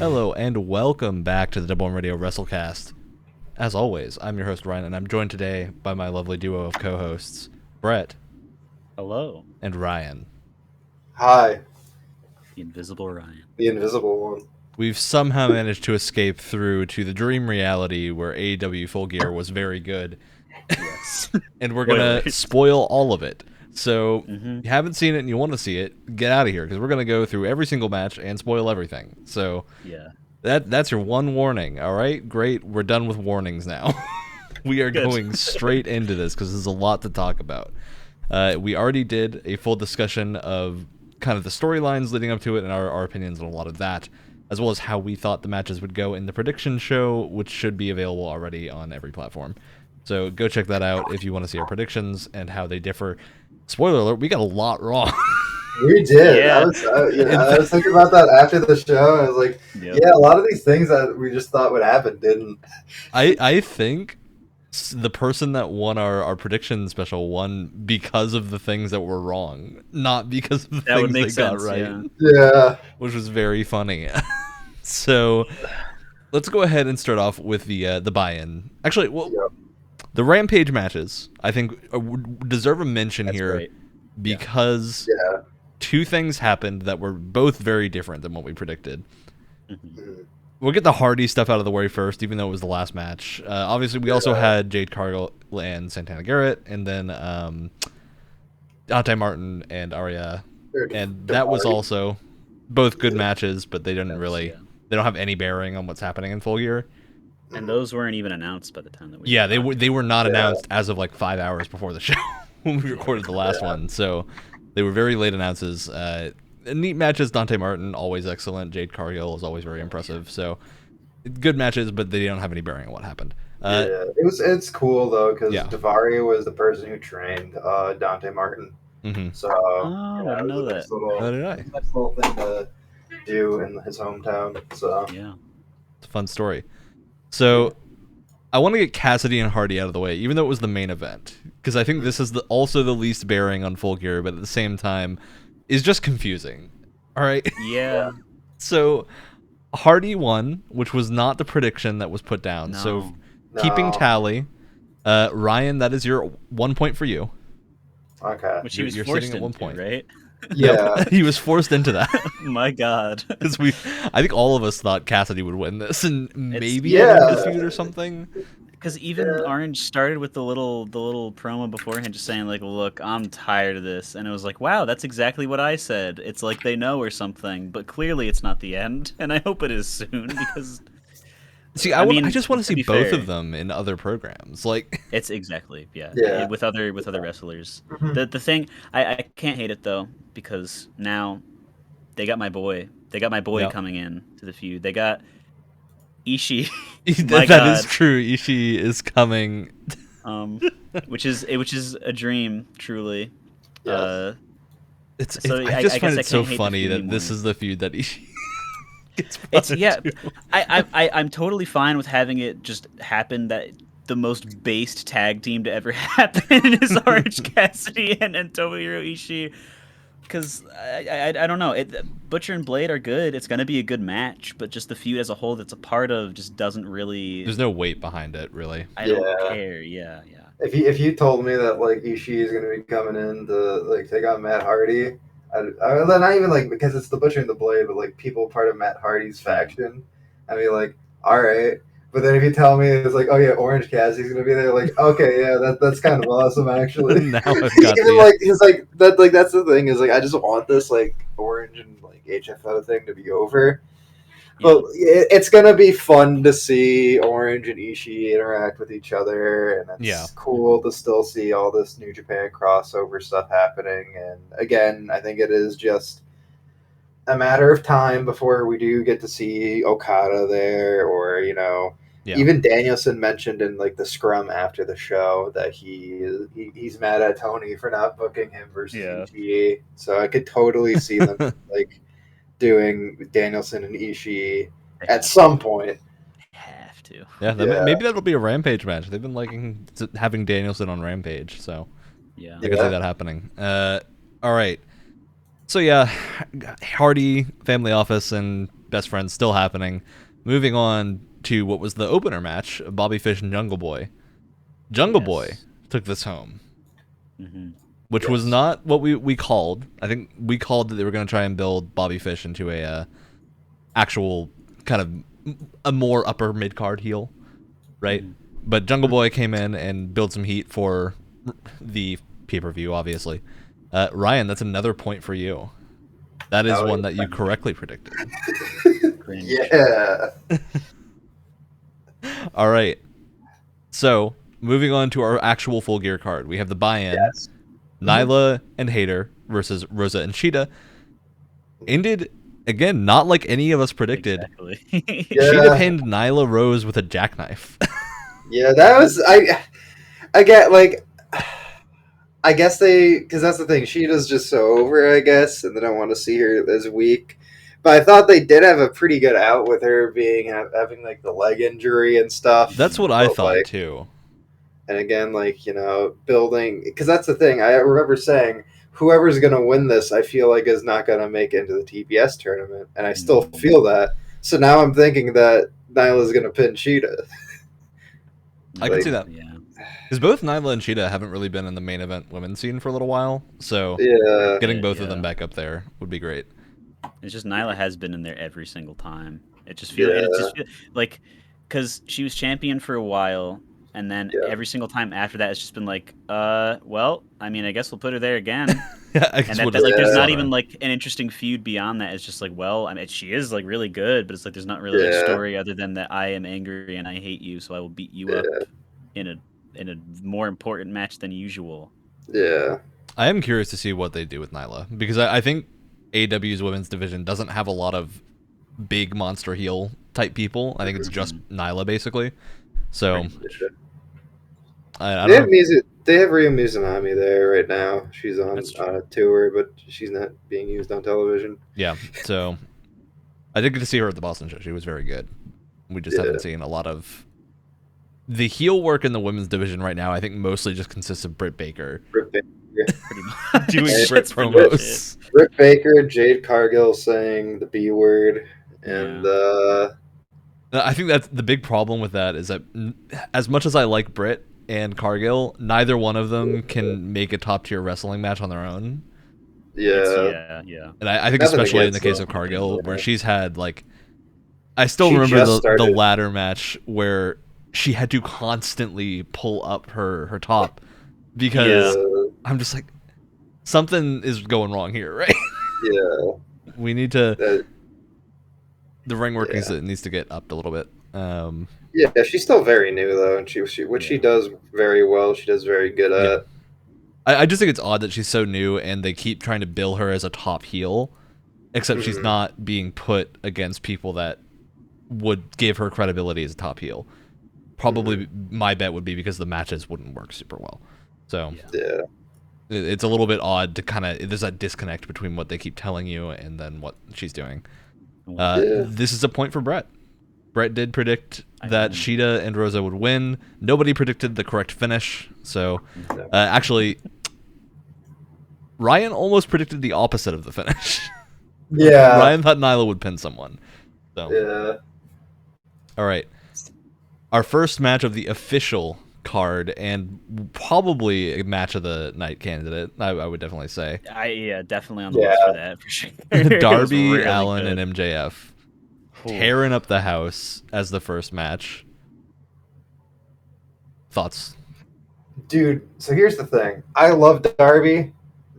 Hello and welcome back to the Double M Radio Wrestlecast. As always, I'm your host Ryan, and I'm joined today by my lovely duo of co-hosts, Brett. Hello. And Ryan. Hi. The invisible Ryan. The invisible one. We've somehow managed to escape through to the dream reality where AEW Full Gear was very good. Yes. And we're going to spoil all of it. So, if you haven't seen it and you want to see it, get out of here, because we're going to go through every single match and spoil everything. So, yeah, that's your one warning, all right? Great, we're done with warnings now. We are going straight into this, because there's a lot to talk about. We already did a full discussion of kind of the storylines leading up to it and our opinions on a lot of that, as well as how we thought the matches would go in the prediction show, which should be available already on every platform. So go check that out if you want to see our predictions and how they differ. Spoiler alert, we got a lot wrong. We did. Yeah. I was thinking about that after the show. I was like, yeah, a lot of these things that we just thought would happen didn't. I think the person that won our prediction special won because of the things that were wrong, not because of the things they got right. Yeah. Which was very funny. So let's go ahead and start off with the buy-in. Actually, the Rampage matches, I think, deserve a mention here. Great. Because two things happened that were both very different than what we predicted. We'll get the Hardy stuff out of the way first, even though it was the last match. Obviously, we also had Jade Cargill and Santana Garrett, and then Dante Martin and Arya. And that was also both good matches, but they didn't really... They don't have any bearing on what's happening in Full Gear. And those weren't even announced by the time that we... Yeah, they were not announced as of like 5 hours before the show when we recorded the last one. So they were very late announces. Neat matches. Dante Martin, always excellent. Jade Cargill is always very impressive. So good matches, but they don't have any bearing on what happened. It's cool though, because Daivari was the person who trained Dante Martin. So I didn't know that. Nice little thing to do in his hometown. So yeah, it's a fun story. So I want to get Cassidy and Hardy out of the way, even though it was the main event, because I think this is also the least bearing on Full Gear, but at the same time is just confusing. All right. Yeah. So Hardy won, which was not the prediction that was put down. So keeping tally, Ryan, that is your 1 point for you. Okay. Which he was forced into, 1 point, right? Yeah. He was forced into that. My God. Because I think all of us thought Cassidy would win this, and maybe a feud or something. Because even Orange started with the little promo beforehand, just saying like, "Look, I'm tired of this," and it was like, "Wow, that's exactly what I said." It's like they know or something, but clearly it's not the end, and I hope it is soon because. See, I just want to see both of them in other programs. Like it's exactly with other wrestlers. The thing I can't hate it though, because now they got my boy. They got my boy coming in to the feud. They got Ishii. That is true. Ishii is coming. Which is a dream, truly. Yes. I just find it so funny that this is the feud that Ishii. I'm totally fine with having it just happen that the most based tag team to ever happen is Orange Cassidy and Tomohiro Ishii, because I don't know, Butcher and Blade are good. It's gonna be a good match, but just the feud as a whole that's a part of just doesn't really. There's no weight behind it, really. I don't care. Yeah. If you told me that like Ishii is gonna be coming in to like take on Matt Hardy. Not even like because it's the Butcher and the Blade, but like people part of Matt Hardy's faction. I mean, like, all right. But then if you tell me it's like, oh yeah, Orange Cassidy's gonna be there, like, okay, yeah, that's kind of awesome actually. Now I've got that's the thing is like I just want this like Orange and like HFO thing to be over. But it's gonna be fun to see Orange and Ishii interact with each other, and it's cool to still see all this New Japan crossover stuff happening. And again, I think it is just a matter of time before we do get to see Okada there, or even Danielson mentioned in like the scrum after the show that he's mad at Tony for not booking him versus Ishii. So I could totally see them like doing Danielson and Ishii at some point. Have to. Yeah, maybe that'll be a Rampage match. They've been liking having Danielson on Rampage, so I can see that happening. All right. So yeah, Hardy, Family Office, and best friends still happening. Moving on to what was the opener match, Bobby Fish and Jungle Boy. Jungle Boy took this home, which was not what we called. I think we called that they were going to try and build Bobby Fish into a actual kind of a more upper mid-card heel, right? But Jungle Boy came in and built some heat for the pay-per-view, obviously. Ryan, that's another point for you. That is one that you correctly predicted. Yeah. All right. So, moving on to our actual Full Gear card. We have the buy-in. Yes. Nyla and Hayter versus Rosa and Sheeta. Ended, again, not like any of us predicted. Exactly. Sheeta pinned Nyla Rose with a jackknife. Yeah, that was... I get, like... I guess because that's the thing, Sheeta's just so over, I guess, and they don't want to see her as weak. But I thought they did have a pretty good out with her having like the leg injury and stuff. That's what I thought too. And again, like, you know, building, because that's the thing. I remember saying, whoever's going to win this, I feel like is not going to make it into the TBS tournament, and I still feel that. So now I'm thinking that Nyla's going to pin Sheeta. I can see that. Yeah. Because both Nyla and Sheeta haven't really been in the main event women's scene for a little while, so getting both of them back up there would be great. It's just Nyla has been in there every single time. It just feels like, because she was champion for a while, and then every single time after that, it's just been like, well, I mean, I guess we'll put her there again. And there's not even like an interesting feud beyond that. It's just like, well, I mean, she is like really good, but it's like there's not really a story other than that I am angry and I hate you, so I will beat you up in a more important match than usual. Yeah. I am curious to see what they do with Nyla, because I think AEW's women's division doesn't have a lot of big monster heel type people. I think it's just Nyla, basically. So, I don't know. They have Ryo Mizunami there right now. She's on a tour, but she's not being used on television. Yeah, so I did get to see her at the Boston show. She was very good. We just haven't seen a lot of... The heel work in the women's division right now, I think, mostly just consists of Britt Baker. Doing Britt promos. Britt Baker, Jade Cargill saying the B word, and I think that's the big problem with that is that as much as I like Britt and Cargill, neither one of them can make a top tier wrestling match on their own. Yeah. And I think especially in the case of Cargill, where she's had like, I still remember the ladder match where she had to constantly pull up her top because I'm just like, something is going wrong here, right? Yeah. We need to... The ring work needs to get upped a little bit. Yeah, she's still very new, though, and she does very well. She does very good at. I just think it's odd that she's so new, and they keep trying to bill her as a top heel, except she's not being put against people that would give her credibility as a top heel. Probably my bet would be because the matches wouldn't work super well. So it's a little bit odd to kind of... There's that disconnect between what they keep telling you and then what she's doing. This is a point for Brett. Brett did predict that Sheeta and Rosa would win. Nobody predicted the correct finish. So, actually, Ryan almost predicted the opposite of the finish. Yeah. Ryan thought Nyla would pin someone. So. All right. Our first match of the official card, and probably a match of the night candidate, I would definitely say. Definitely on the list for that, for sure. Darby really Allin and MJF tearing up the house as the first match. Thoughts? Dude, so here's the thing. I love Darby.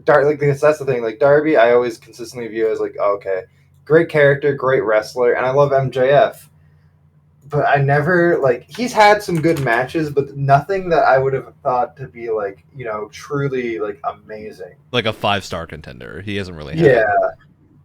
That's the thing. Like, Darby, I always consistently view as like, okay, great character, great wrestler, and I love MJF. But I never, like, he's had some good matches, but nothing that I would have thought to be, like, you know, truly, like, amazing. Like a 5-star contender. He hasn't really had it.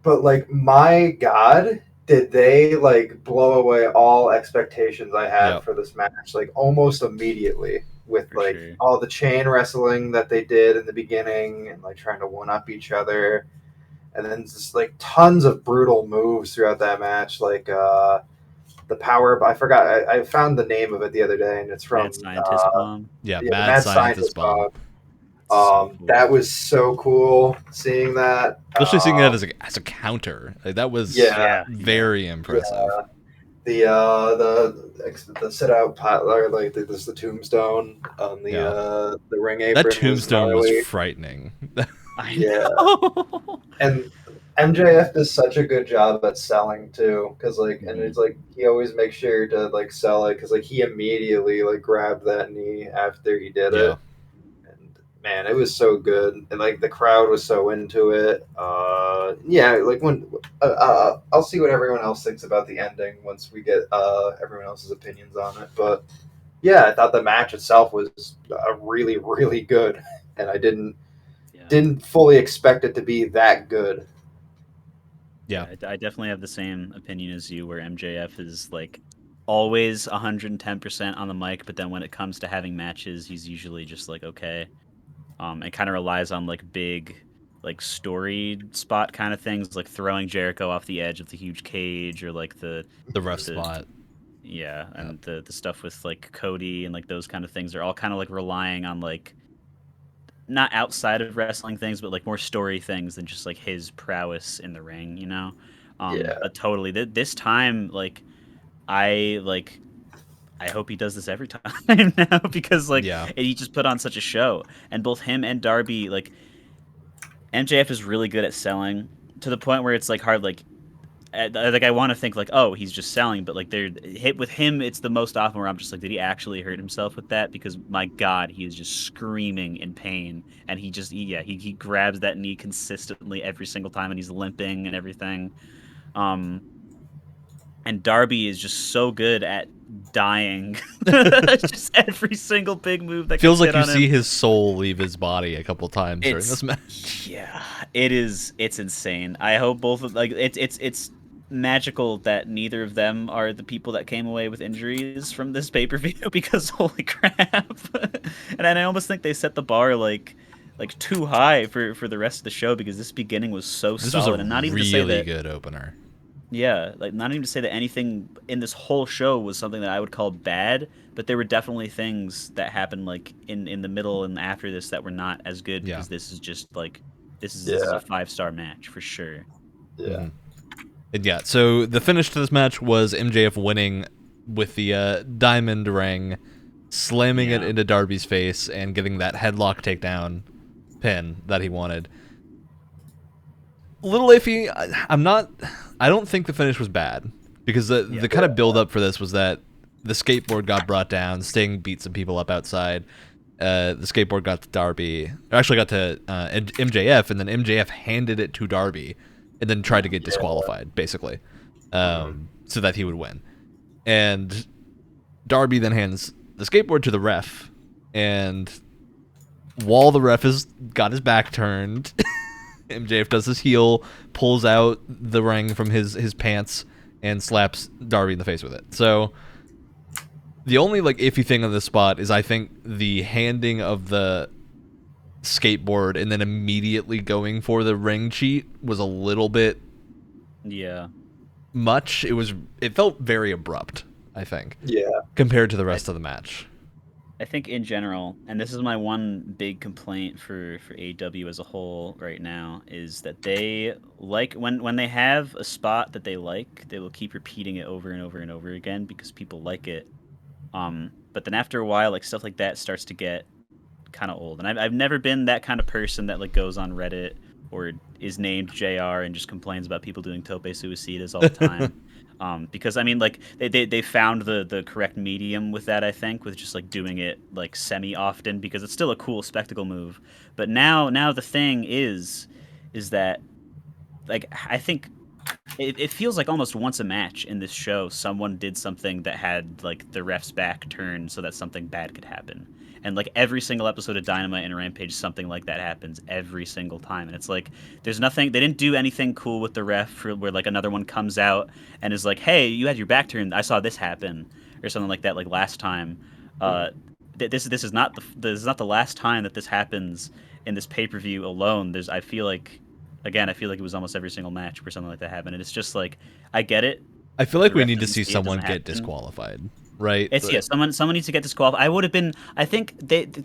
But, like, my God, did they, like, blow away all expectations I had for this match, like, almost immediately with, all the chain wrestling that they did in the beginning and, like, trying to one-up each other. And then just, like, tons of brutal moves throughout that match, like, the power, I forgot. I found the name of it the other day, and it's from Mad Scientist Bomb. Yeah, Mad Scientist Bomb. So cool. That was so cool seeing that. Especially seeing that as a counter. Like, that was very impressive. The sit out pot, or like the tombstone on the ring apron. That tombstone was gnarly. frightening. I know. And MJF does such a good job at selling too, because like, and it's like he always makes sure to like sell it, because like he immediately like grabbed that knee after he did it, and man, it was so good, and like the crowd was so into it. Like when I'll see what everyone else thinks about the ending once we get everyone else's opinions on it, but yeah, I thought the match itself was really really good, and I didn't fully expect it to be that good. Yeah, I definitely have the same opinion as you, where MJF is like always 110% on the mic, but then when it comes to having matches, he's usually just like okay. And kind of relies on like big, like story spot kind of things, like throwing Jericho off the edge of the huge cage, or like the ref spot. Yeah, and the stuff with like Cody and like those kind of things are all kind of like relying on like not outside of wrestling things, but like more story things than just like his prowess in the ring, you know? But totally, this time, like I like I hope he does this every time now, because like he just put on such a show, and both him and Darby, like MJF is really good at selling to the point where it's like hard, like I want to think like, oh, he's just selling, but like they're hit with him, it's the most often where I'm just like, did he actually hurt himself with that? Because my God, he is just screaming in pain, and he grabs that knee consistently every single time, and he's limping and everything. And Darby is just so good at dying. Just every single big move that feels gets like you hit on see him. his soul leave his body a couple times during this match. Yeah, it is. It's insane. I hope both of like it's magical that neither of them are the people that came away with injuries from this pay-per-view, because holy crap. And I almost think they set the bar like too high for the rest of the show, because this beginning was so solid, and not even to say that good opener. Yeah, like not even to say that anything in this whole show was something that I would call bad, but there were definitely things that happened like in the middle and after this that were not as good, because this is just like this is a 5-star match for sure. Yeah. And so the finish to this match was MJF winning with the diamond ring, slamming it into Darby's face, and getting that headlock takedown pin that he wanted. A little iffy. I don't think the finish was bad, because the kind of build up for this was that the skateboard got brought down, Sting beat some people up outside. The skateboard got to Darby, or actually got to MJF, and then MJF handed it to Darby, and then tried to get disqualified, basically, so that he would win. And Darby then hands the skateboard to the ref, and while the ref has got his back turned, MJF does his heel, pulls out the ring from his pants, and slaps Darby in the face with it. So the only like iffy thing on this spot is I think the handing of the skateboard and then immediately going for the ring cheat was a little bit much. It felt very abrupt, I think. Yeah. Compared to the rest of the match. I think in general, and this is my one big complaint for AEW as a whole right now, is that they like when they have a spot that they like, they will keep repeating it over and over and over again because people like it. But then after a while, like stuff like that starts to get kind of old. And I've never been that kind of person that like goes on Reddit or is named JR and just complains about people doing tope suicidas all the time. Because I mean, like they found the correct medium with that, I think, with just like doing it like semi often, because it's still a cool spectacle move. But now the thing is that like I think it feels like almost once a match in this show someone did something that had like the ref's back turned so that something bad could happen. And like every single episode of Dynamite and Rampage, something like that happens every single time. And it's like there's nothing. They didn't do anything cool with the ref where like another one comes out and is like, "Hey, you had your back turned. I saw this happen," or something like that. Like last time, this is not the last time that this happens in this pay-per-view alone. I feel like it was almost every single match where something like that happened. And it's just like I get it. I feel like we need to see someone get disqualified. Right. Someone needs to get disqualified. I think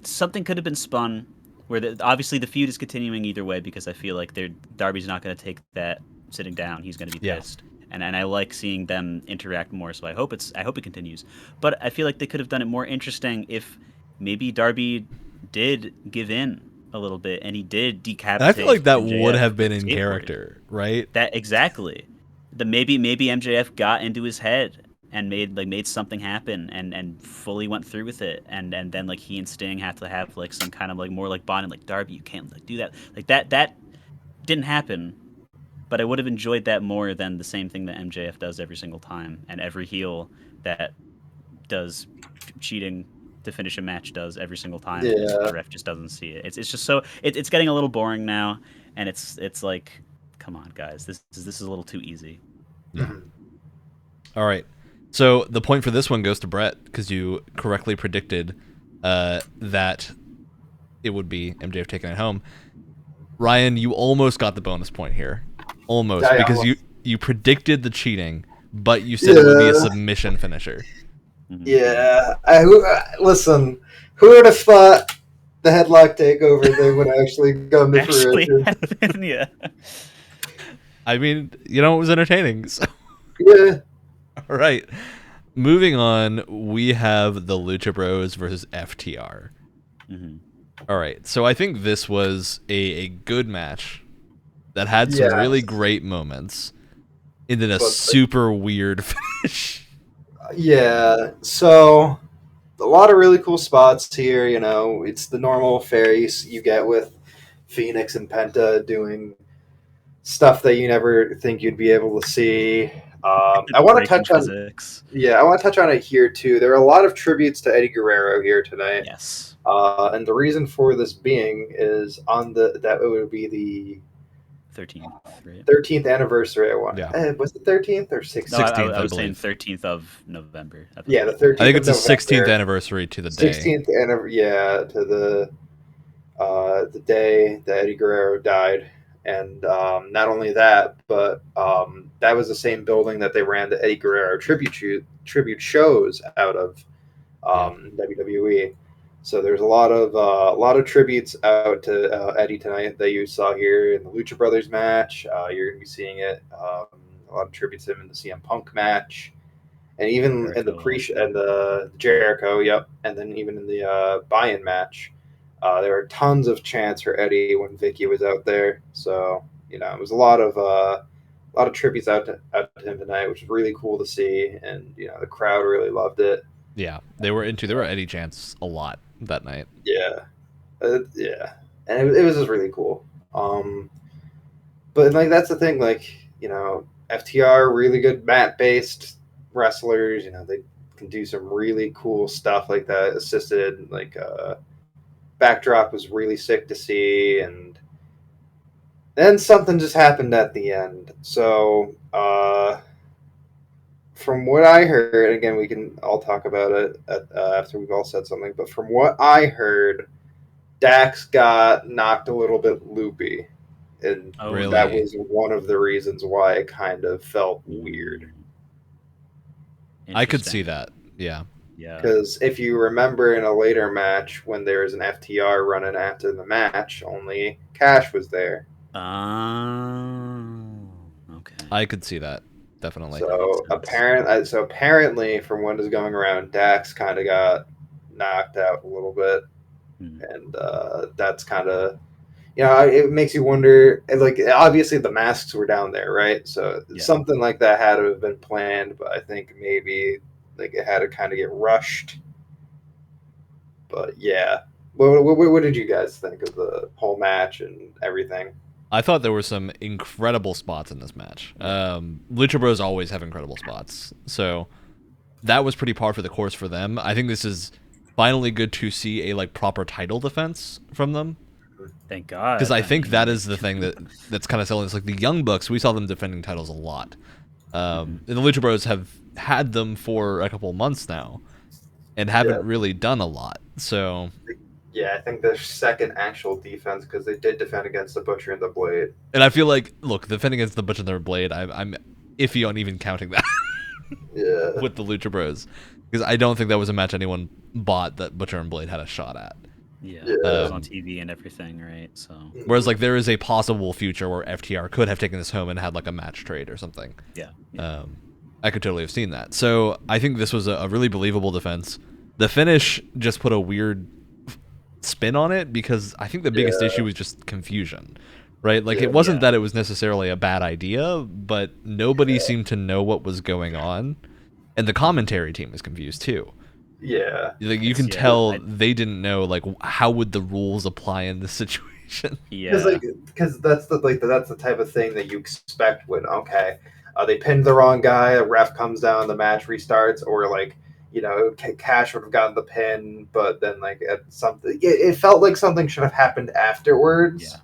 something could have been spun where obviously the feud is continuing either way because I feel like Darby's not going to take that sitting down. He's going to be pissed. And I like seeing them interact more, so I hope it continues. But I feel like they could have done it more interesting if maybe Darby did give in a little bit and he did decapitate. And I feel like that MJF would have been with in skateboarding. character, right? That exactly. Maybe MJF got into his head and made something happen and fully went through with it, and then like he and Sting had to have like some kind of like more like bonding, like Darby, you can't like do that, like that didn't happen. But I would have enjoyed that more than the same thing that MJF does every single time, and every heel that does cheating to finish a match does every single time. Yeah. The ref just doesn't see it. It's just so it's getting a little boring now, and it's like, come on, guys, this is a little too easy. Yeah. All right. So the point for this one goes to Brett because you correctly predicted that it would be MJF taking it home. Ryan, you almost got the bonus point here. Almost, because you predicted the cheating, but you said it would be a submission finisher. Yeah. Listen, who would have thought the headlock takeover thing would actually come to fruition? Yeah. I mean, it was entertaining. So. Yeah. All right. Moving on, we have the Lucha Bros versus FTR. Mm-hmm. All right. So I think this was a good match that had some really great moments and then a super weird finish. Yeah. So a lot of really cool spots here. It's the normal fare you get with Phoenix and Penta doing stuff that you never think you'd be able to see. I want to touch on it here too. There are a lot of tributes to Eddie Guerrero here tonight. Yes. And the reason for this being is that it would be the 13th anniversary. I want. Yeah. Was it 13th or 16th? No, 16th, I was believe. saying 13th of November. Yeah, the 13th. I think it's the 16th anniversary to the day. 16th to the day that Eddie Guerrero died. And not only that, but that was the same building that they ran the Eddie Guerrero tribute shows out of WWE. So there's a lot of tributes out to Eddie tonight that you saw here in the Lucha Brothers match. You're going to be seeing it. A lot of tributes to him in the CM Punk match, and even in the Jericho. Yep, and then even in the buy-in match. There were tons of chants for Eddie when Vicky was out there. So, it was a lot of tributes out to him tonight, which was really cool to see. And, the crowd really loved it. Yeah, there were Eddie chants a lot that night. Yeah. Yeah. And it was just really cool. But, that's the thing, FTR, really good mat-based wrestlers. They can do some really cool stuff like that, assisted, backdrop was really sick to see, and then something just happened at the end. So from what I heard, again, we can all talk about it after we've all said something, but from what I heard, Dax got knocked a little bit loopy, and that was one of the reasons why it kind of felt weird. I could see that. Yeah. Yeah. Because if you remember in a later match, when there was an FTR running after the match, only Cash was there. Okay. I could see that, definitely. So apparently, from what is going around, Dax kind of got knocked out a little bit, and that's kind of, it makes you wonder. Obviously, the masks were down there, right? So something like that had to have been planned, but I think maybe. It had to kind of get rushed. But yeah. What did you guys think of the whole match and everything? I thought there were some incredible spots in this match. Lucha Bros always have incredible spots. So that was pretty par for the course for them. I think this is finally good to see a proper title defense from them. Thank God. Because I think that is the thing that's kind of selling. It's the Young Bucks, we saw them defending titles a lot. And the Lucha Bros have had them for a couple months now and haven't really done a lot. So yeah, I think their second actual defense, because they did defend against the Butcher and the Blade. And I feel defending against the Butcher and the Blade, I'm iffy on even counting that. Yeah. With the Lucha Bros, because I don't think that was a match anyone bought that Butcher and Blade had a shot at. Yeah, Yeah. it was on TV and everything, right? So Whereas like there is a possible future where FTR could have taken this home and had like a match trade or something. yeah. I could totally have seen that. So I think this was a really believable defense. The finish just put a weird spin on it because I think the biggest issue was just confusion, right? Like it wasn't that it was necessarily a bad idea, but nobody seemed to know what was going on, and the commentary team was confused too. Yeah. Like you can tell they didn't know like how would the rules apply in this situation. Yeah. Because that's the type of thing that you expect when they pinned the wrong guy, a ref comes down, the match restarts, or like Cash would have gotten the pin, but then like at something, it felt like something should have happened afterwards,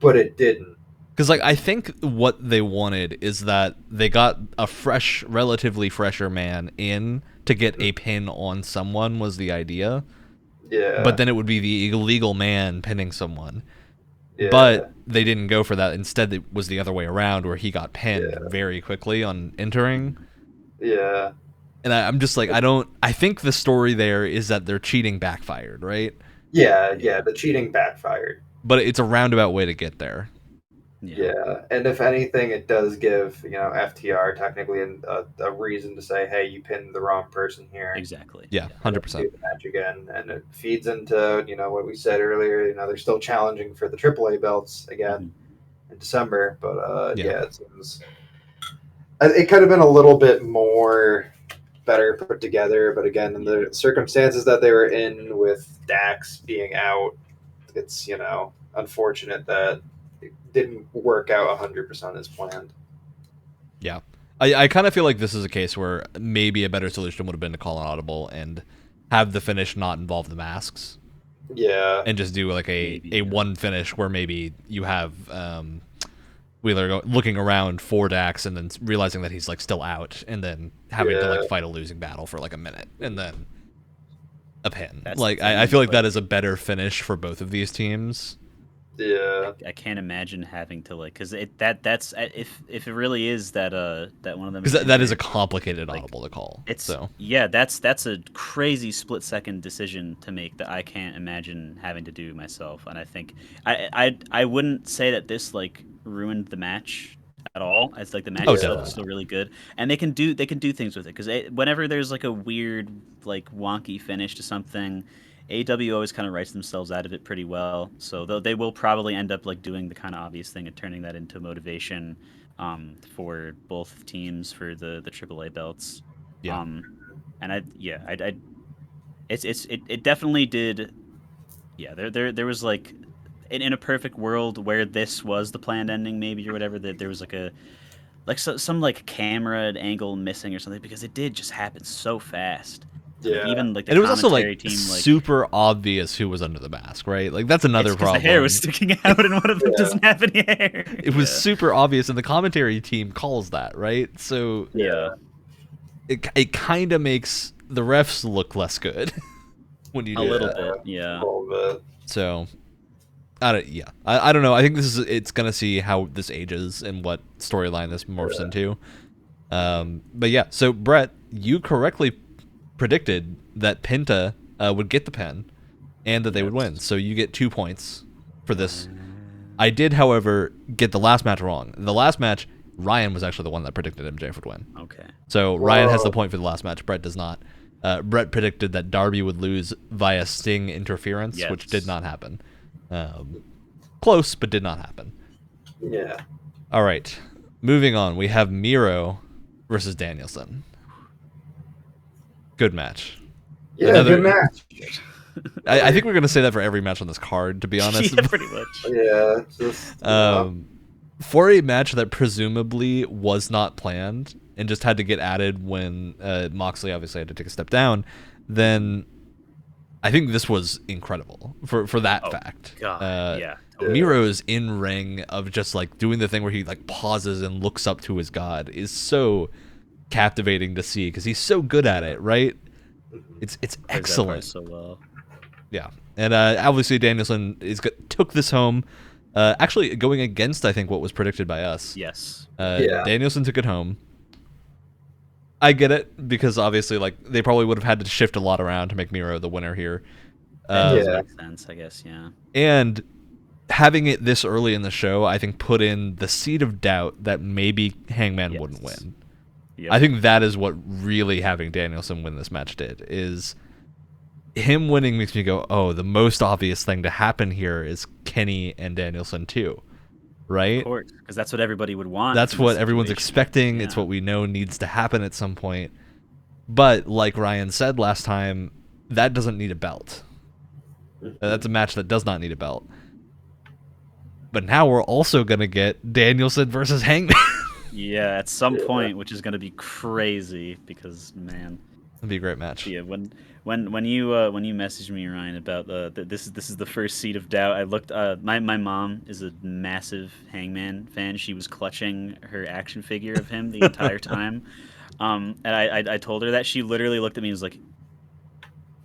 but it didn't. Because like I think what they wanted is that they got a relatively fresher man in to get a pin on someone was the idea. Yeah. But then it would be the illegal man pinning someone. Yeah. But they didn't go for that. Instead, it was the other way around where he got pinned very quickly on entering. Yeah. And I'm just like, I think the story there is that their cheating backfired, right? Yeah, the cheating backfired. But it's a roundabout way to get there. Yeah, and if anything, it does give FTR technically a reason to say, "Hey, you pinned the wrong person here." Exactly. Yeah, 100%. Do the match again, and it feeds into what we said earlier. They're still challenging for the AAA belts again in December, but it seems it could have been a little bit more better put together. But again, in the circumstances that they were in with Dax being out, it's unfortunate that it didn't work out 100% as planned. Yeah. I kind of feel like this is a case where maybe a better solution would have been to call an audible and have the finish not involve the masks. Yeah. And just do like a one finish where maybe you have Wheeler looking around for Dax and then realizing that he's like still out and then having to like fight a losing battle for like a minute and then a pin. I feel like that is a better finish for both of these teams. Yeah, I can't imagine having to because that's if it really is that one of them because that is a complicated audible to call. That's a crazy split second decision to make that I can't imagine having to do myself. And I think I wouldn't say that this ruined the match at all. It's like the match itself is still really good, and they can do things with it because whenever there's a weird wonky finish to something, AEW always kind of writes themselves out of it pretty well. So they will probably end up doing the kind of obvious thing and turning that into motivation for both teams for the AAA belts. Yeah. It definitely did. Yeah, there was in a perfect world where this was the planned ending maybe or whatever, that there was some camera angle missing or something, because it did just happen so fast. Yeah. Even the and it was also team, super obvious who was under the mask, right? That's another problem. The hair was sticking out, and one of them doesn't have any hair. It was super obvious, and the commentary team calls that, right? So it kind of makes the refs look less good when you do a little bit, yeah. A little bit. So I don't know. I think it's gonna see how this ages and what storyline this morphs into. But yeah, so Brett, you correctly predicted that Penta would get the pin and that they would win. So you get 2 points for this. I did, however, get the last match wrong. The last match, Ryan was actually the one that predicted MJF would win. Okay. So Ryan has the point for the last match. Brett does not. Brett predicted that Darby would lose via Sting interference, which did not happen. Close, but did not happen. Yeah. All right. Moving on, we have Miro versus Danielson. Good match. Yeah, good match. I think we're going to say that for every match on this card, to be honest. Yeah, pretty much. Yeah. Just, for a match that presumably was not planned and just had to get added when Moxley obviously had to take a step down, then I think this was incredible for that fact. God, yeah. Miro's in-ring of just doing the thing where he pauses and looks up to his god is so captivating to see because he's so good at it, right? It's excellent. So well. Yeah, and obviously Danielson took this home, actually going against I think what was predicted by us. Yes. Danielson took it home. I get it because obviously they probably would have had to shift a lot around to make Miro the winner here. That does Yeah. make sense, I guess. Yeah. And having it this early in the show, I think, put in the seed of doubt that maybe Hangman wouldn't win. Yep. I think that is what really having Danielson win this match did. Is him winning makes me go, oh, the most obvious thing to happen here is Kenny and Danielson too, right? Of course, because that's what everybody would want. That's from what the everyone's situation. expecting. Yeah. It's what we know needs to happen at some point. But like Ryan said last time, that doesn't need a belt. That's a match that does not need a belt. But now we're also going to get Danielson versus Hangman. Yeah, at some point, which is going to be crazy because, man. That'd be a great match. Yeah, when you messaged me, Ryan, about this is the first seed of doubt. I looked. My mom is a massive Hangman fan. She was clutching her action figure of him the entire time. And I told her that. She literally looked at me and was like,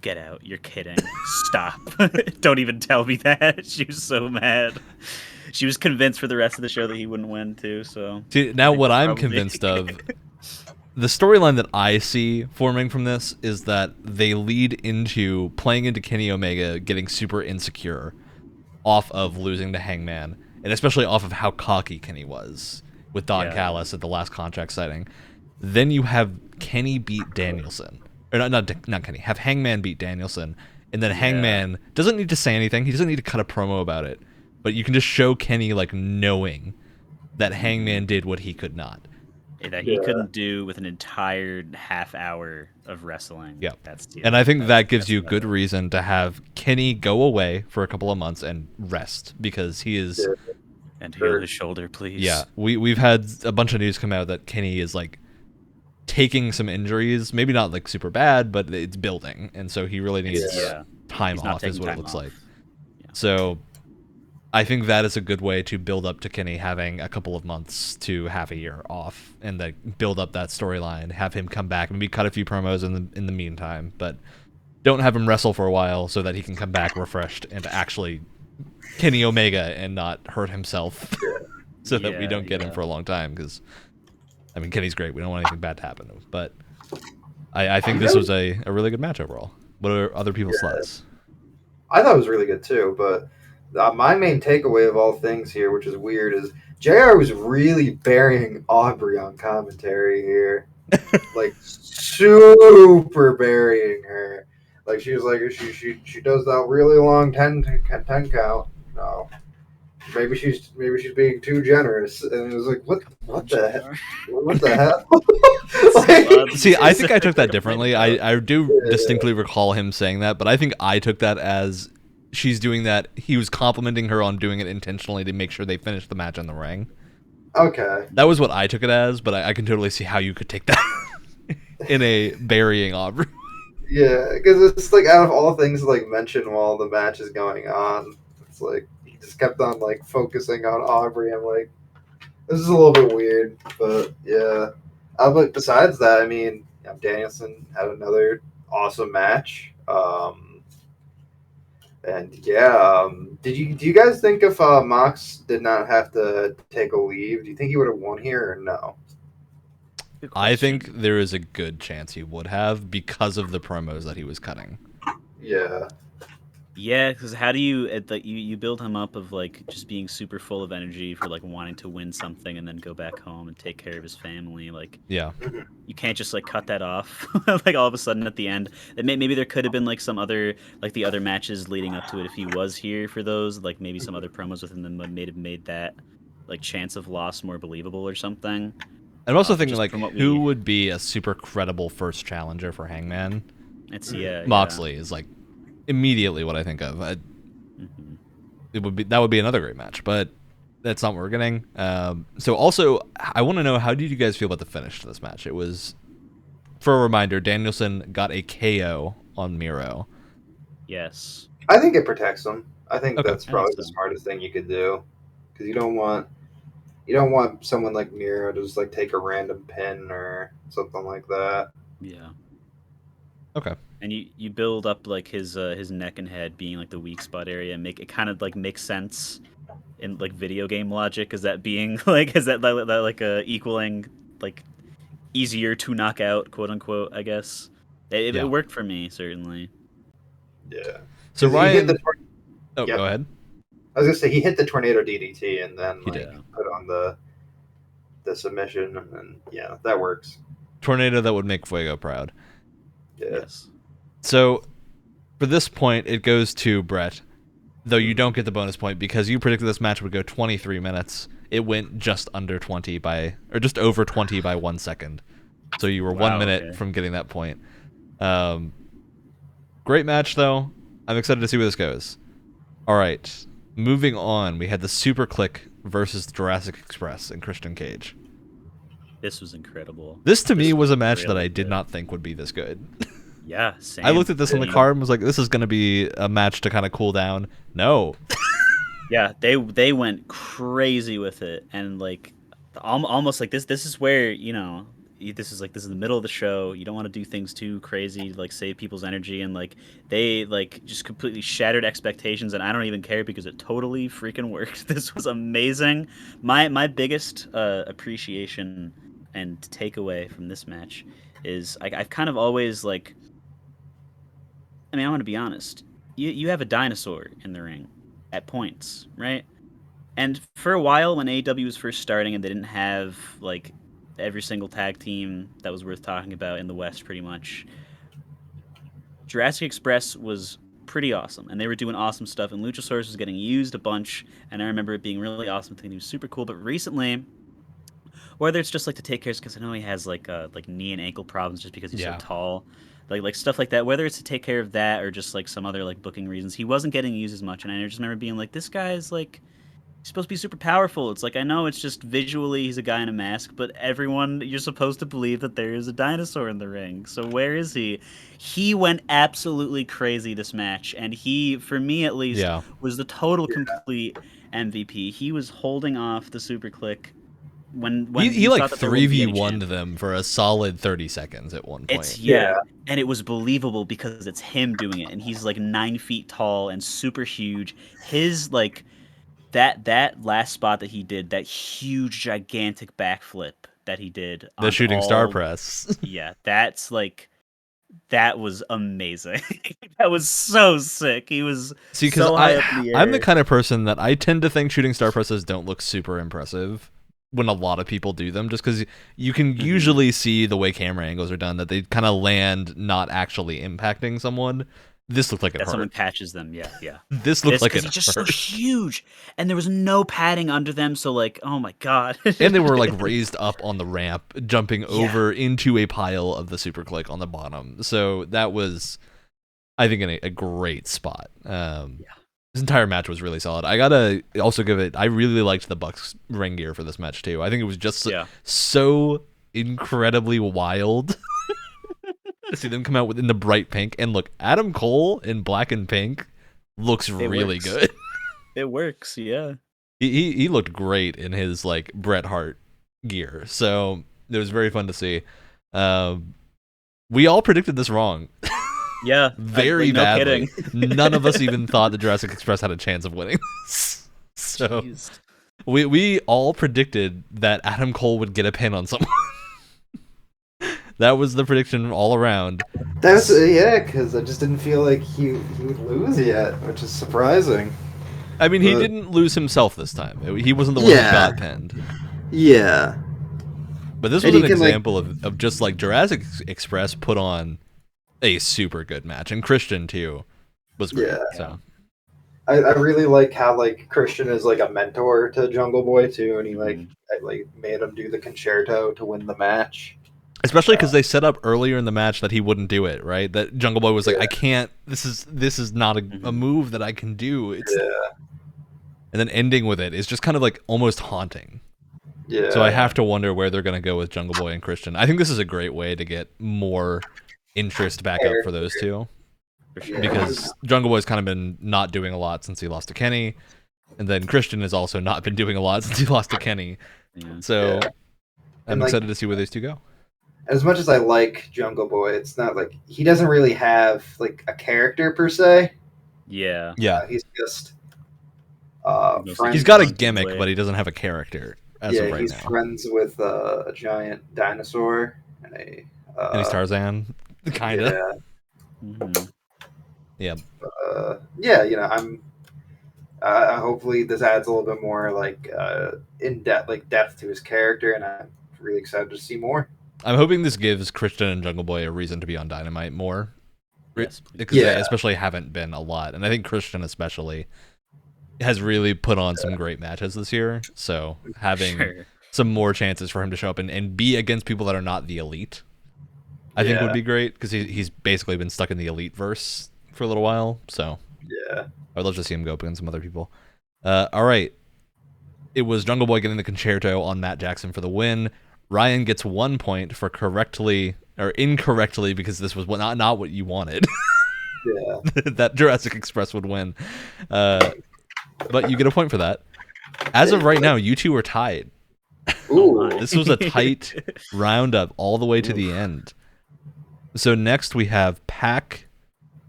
"Get out! You're kidding! Stop! Don't even tell me that." She was so mad. She was convinced for the rest of the show that he wouldn't win too. So See, now what I'm probably- convinced of, the storyline that I see forming from this is that they lead into playing into Kenny Omega getting super insecure off of losing to Hangman, and especially off of how cocky Kenny was with Don Callis at the last contract signing. Then you have Kenny beat Danielson. Or not Kenny. Have Hangman beat Danielson, and then Hangman doesn't need to say anything. He doesn't need to cut a promo about it. But you can just show Kenny like knowing that Hangman did what he could not. That he couldn't do with an entire half hour of wrestling. Yeah. And I think that gives you good reason to have Kenny go away for a couple of months and rest, because he is... And heal his shoulder, please. Yeah. We've had a bunch of news come out that Kenny is like taking some injuries, maybe not like super bad, but it's building. And so he really needs time off is what it looks like. Yeah. So I think that is a good way to build up to Kenny having a couple of months to half a year off, and like build up that storyline, have him come back, maybe cut a few promos in the meantime, but don't have him wrestle for a while so that he can come back refreshed and actually Kenny Omega and not hurt himself so that we don't get him for a long time, because I mean, Kenny's great. We don't want anything bad to happen to him, but I think this was a really good match overall. What are other people's thoughts? I thought it was really good too, but my main takeaway of all things here, which is weird, is JR was really burying Aubrey on commentary here. Like, super burying her. Like, she was like, she does that really long 10 count. No. Maybe she's being too generous. And it was like, what the heck? What the hell? Like, see, I think I took that differently. I do distinctly recall him saying that, but I think I took that as she's doing that. He was complimenting her on doing it intentionally to make sure they finish the match in the ring. Okay. That was what I took it as, but I can totally see how you could take that in a burying Aubrey. Yeah, because it's like, out of all things to like mention while the match is going on, it's like he just kept on like focusing on Aubrey. I'm like, this is a little bit weird, but yeah. But besides that, I mean, Danielson had another awesome match. And yeah, do you guys think if Mox did not have to take a leave, do you think he would have won here or no? I think there is a good chance he would have, because of the promos that he was cutting. Yeah. Yeah, because how do you you build him up of like just being super full of energy for like wanting to win something and then go back home and take care of his family? Like, yeah, you can't just like cut that off like all of a sudden at the end. Maybe there could have been like some other like the other matches leading up to it if he was here for those. Like maybe some other promos within them may have made that like chance of loss more believable or something. I'm also thinking, just like, from what who we- would be a super credible first challenger for Hangman? It's Moxley is like immediately what I think of. Mhm. That would be another great match, but that's not what we're getting. So also, I want to know, how did you guys feel about the finish to this match? It was, for a reminder, Danielson got a KO on Miro. Yes. I think it protects him. I think Okay. that's probably I think the so. smartest thing you could do, because you don't want someone like Miro to just like take a random pin or something like that. Yeah. Okay. And you build up like his neck and head being like the weak spot area, and make it kind of like makes sense in like video game logic. Is that being like like equaling like easier to knock out, quote unquote? I guess it Yeah. worked for me certainly. Yeah. So 'Cause he hit Ryan, Yep. go ahead. I was gonna say he hit the tornado DDT and then He like did. put on the submission, and then yeah, that works. Tornado that would make Fuego proud. Yeah. Yes. So for this point, it goes to Brett, though you don't get the bonus point because you predicted this match would go 23 minutes. It went just under 20 or just over 20 by 1 second. So you were 1 minute from getting that point. Great match, though. I'm excited to see where this goes. All right. Moving on, we had the Super Click versus Jurassic Express and Christian Cage. This was incredible. This, to me, was a match that really I did good. not think would be this good. Yeah, same. I looked at this on the card and was like, this is going to be a match to kind of cool down. No. Yeah, they went crazy with it, and like almost like this. This is where this is the middle of the show. You don't want to do things too crazy, like save people's energy, and like they like just completely shattered expectations, and I don't even care because it totally freaking worked. This was amazing. My biggest appreciation and takeaway from this match is I've kind of always like. I mean, I want to be honest. You have a dinosaur in the ring at points, right? And for a while, when AEW was first starting and they didn't have like every single tag team that was worth talking about in the West, pretty much, Jurassic Express was pretty awesome, and they were doing awesome stuff. And Luchasaurus was getting used a bunch, and I remember it being really awesome. Thinking he was super cool. But recently, whether it's just like to take care, because I know he has like knee and ankle problems just because he's so tall, like stuff like that. Whether it's to take care of that or just like some other like booking reasons, he wasn't getting used as much. And I just remember being like, this guy is like he's supposed to be super powerful. It's like I know it's just visually he's a guy in a mask, but everyone you're supposed to believe that there is a dinosaur in the ring. So where is he? He went absolutely crazy this match, and he, for me at least, was the total complete MVP. He was holding off the super click. When he like 3v1'd them for a solid 30 seconds at one point. And it was believable because it's him doing it, and he's like 9 feet tall and super huge. His like that last spot that he did, that huge gigantic backflip that he did, the shooting star press. Yeah, that's like that was amazing. That was so sick. He was so high up in the air. I'm the kind of person that I tend to think shooting star presses don't look super impressive when a lot of people do them, just because you can usually see the way camera angles are done that they kind of land not actually impacting someone. This looked like it hurt. Someone catches them, yeah. This looked like it hurt. It's just so huge, and there was no padding under them, so like, oh my god. And they were like raised up on the ramp, jumping over into a pile of the super click on the bottom. So that was, I think, a great spot. This entire match was really solid. I gotta also give it. I really liked the Bucks ring gear for this match too. I think it was just so incredibly wild. To see them come out in the bright pink, and look, Adam Cole in black and pink looks really good. It works, yeah. He looked great in his like Bret Hart gear, so it was very fun to see. We all predicted this wrong. Yeah, very badly. Kidding. None of us even thought the Jurassic Express had a chance of winning this. So we all predicted that Adam Cole would get a pin on someone. That was the prediction all around. That's because I just didn't feel like he would lose yet, which is surprising. I mean, he didn't lose himself this time. He wasn't the one who got pinned. Yeah. But this was an example of just like Jurassic Express put on a super good match, and Christian too was great. Yeah. So I really like how like Christian is like a mentor to Jungle Boy too, and he like made him do the concerto to win the match. Especially because they set up earlier in the match that he wouldn't do it, right? That Jungle Boy was like, I can't. This is not a move that I can do. And then ending with it is just kind of like almost haunting. Yeah. So I have to wonder where they're going to go with Jungle Boy and Christian. I think this is a great way to get more interest back up for those two. Because Jungle Boy's kind of been not doing a lot since he lost to Kenny. And then Christian has also not been doing a lot since he lost to Kenny. So I'm excited to see where these two go. As much as I like Jungle Boy, it's not like he doesn't really have like a character per se. Yeah. He's just he's got a gimmick, but he doesn't have a character as of right he's now. Friends with a giant dinosaur and and he's Tarzan, kind of. Yeah. Yeah. Yeah, I'm. Hopefully, this adds a little bit more in depth, depth to his character, and I'm really excited to see more. I'm hoping this gives Christian and Jungle Boy a reason to be on Dynamite more. Yes, Because they especially haven't been a lot. And I think Christian especially has really put on some great matches this year. So having some more chances for him to show up and be against people that are not the elite, I think would be great, because he's basically been stuck in the elite verse for a little while. So yeah, I'd love to see him go up against some other people. All right. It was Jungle Boy getting the concerto on Matt Jackson for the win. Ryan gets 1 point for correctly or incorrectly, because this was not what you wanted. yeah. That Jurassic Express would win. But you get a point for that. As of right now, you two are tied. Ooh. This was a tight roundup all the way to the end. So next we have Pac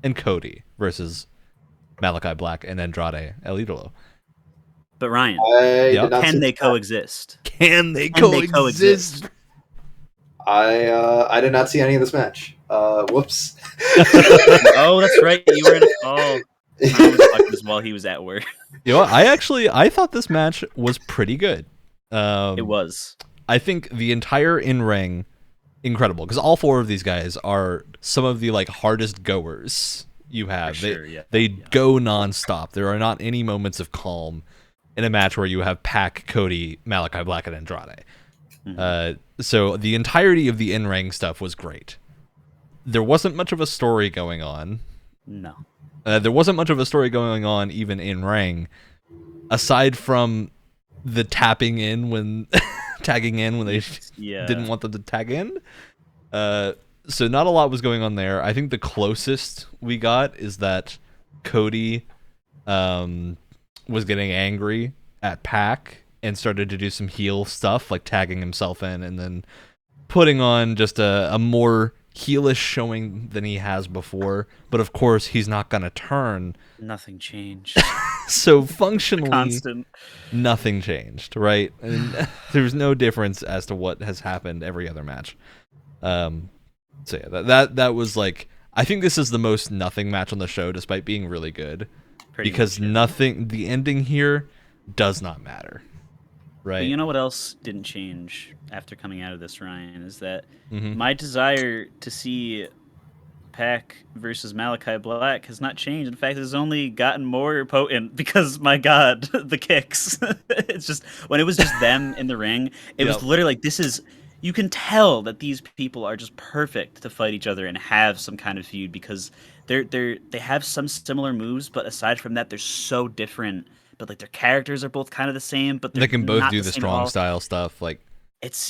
and Cody versus Malachi Black and Andrade El Idolo. But Ryan, can they coexist? Can they coexist? I did not see any of this match. Whoops. Oh, that's right. You were in a call. I was talking this while he was at work. You know what? I thought this match was pretty good. It was. I think the entire in-ring, incredible, because all four of these guys are some of the hardest goers you have. They go nonstop. There are not any moments of calm in a match where you have Pac, Cody, Malachi Black, and Andrade. So the entirety of the in-ring stuff was great. There wasn't much of a story going on. No. There wasn't much of a story going on even in-ring, aside from the tagging in when they didn't want them to tag in. So not a lot was going on there. I think the closest we got is that Cody was getting angry at Pac and started to do some heel stuff, like tagging himself in and then putting on just a more heelish showing than he has before. But of course, he's not going to turn. Nothing changed. So functionally, Constant. Nothing changed, right? And there's no difference as to what has happened every other match. So yeah, that was I think this is the most nothing match on the show, despite being really good. Because nothing, the ending here does not matter, right? But you know what else didn't change after coming out of this, Ryan, is that my desire to see Pac versus Malachi Black has not changed. In fact, it has only gotten more potent because, my God, the kicks. It's just, when it was just them in the ring, it was literally this is, you can tell that these people are just perfect to fight each other and have some kind of feud, because they have some similar moves, but aside from that, they're so different. But their characters are both kind of the same, but they can both do the strong style stuff.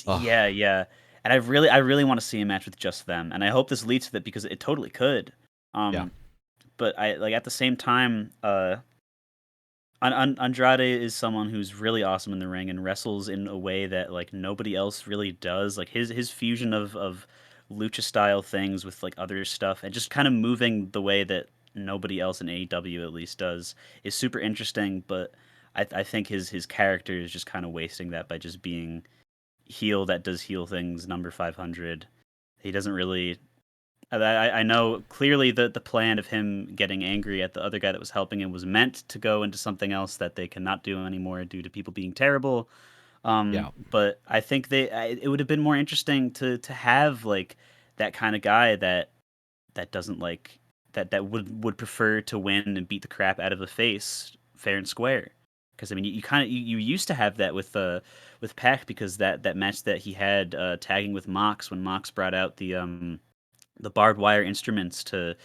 Yeah. And I really want to see a match with just them, and I hope this leads to that, because it totally could. But I at the same time, Andrade is someone who's really awesome in the ring and wrestles in a way that nobody else really does. His fusion of lucha style things with other stuff, and just kind of moving the way that nobody else in AEW at least does, is super interesting. But I think his character is just kind of wasting that by just being heel that does heel things, number 500. He doesn't really. I know clearly the plan of him getting angry at the other guy that was helping him was meant to go into something else that they cannot do anymore due to people being terrible. But I think it would have been more interesting to have that kind of guy that doesn't that would prefer to win and beat the crap out of the face fair and square. Because I mean, you used to have that with Pac, because that match that he had tagging with Mox, when Mox brought out the barbed wire instruments to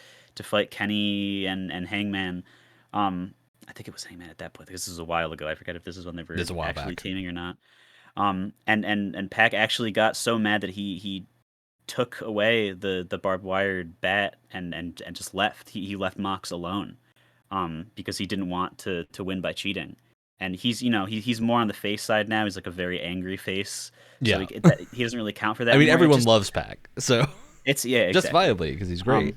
fight Kenny and Hangman. I think it was Hangman at that point. This was a while ago. I forget if this is when they were actually teaming or not. And Pac actually got so mad that he took away the barbed wire bat and just left. He left Mox alone, because he didn't want to win by cheating. And he's more on the face side now. He's a very angry face. So he doesn't really count for that. I mean, everyone loves Pac, so it's exactly. Just viably, because he's great.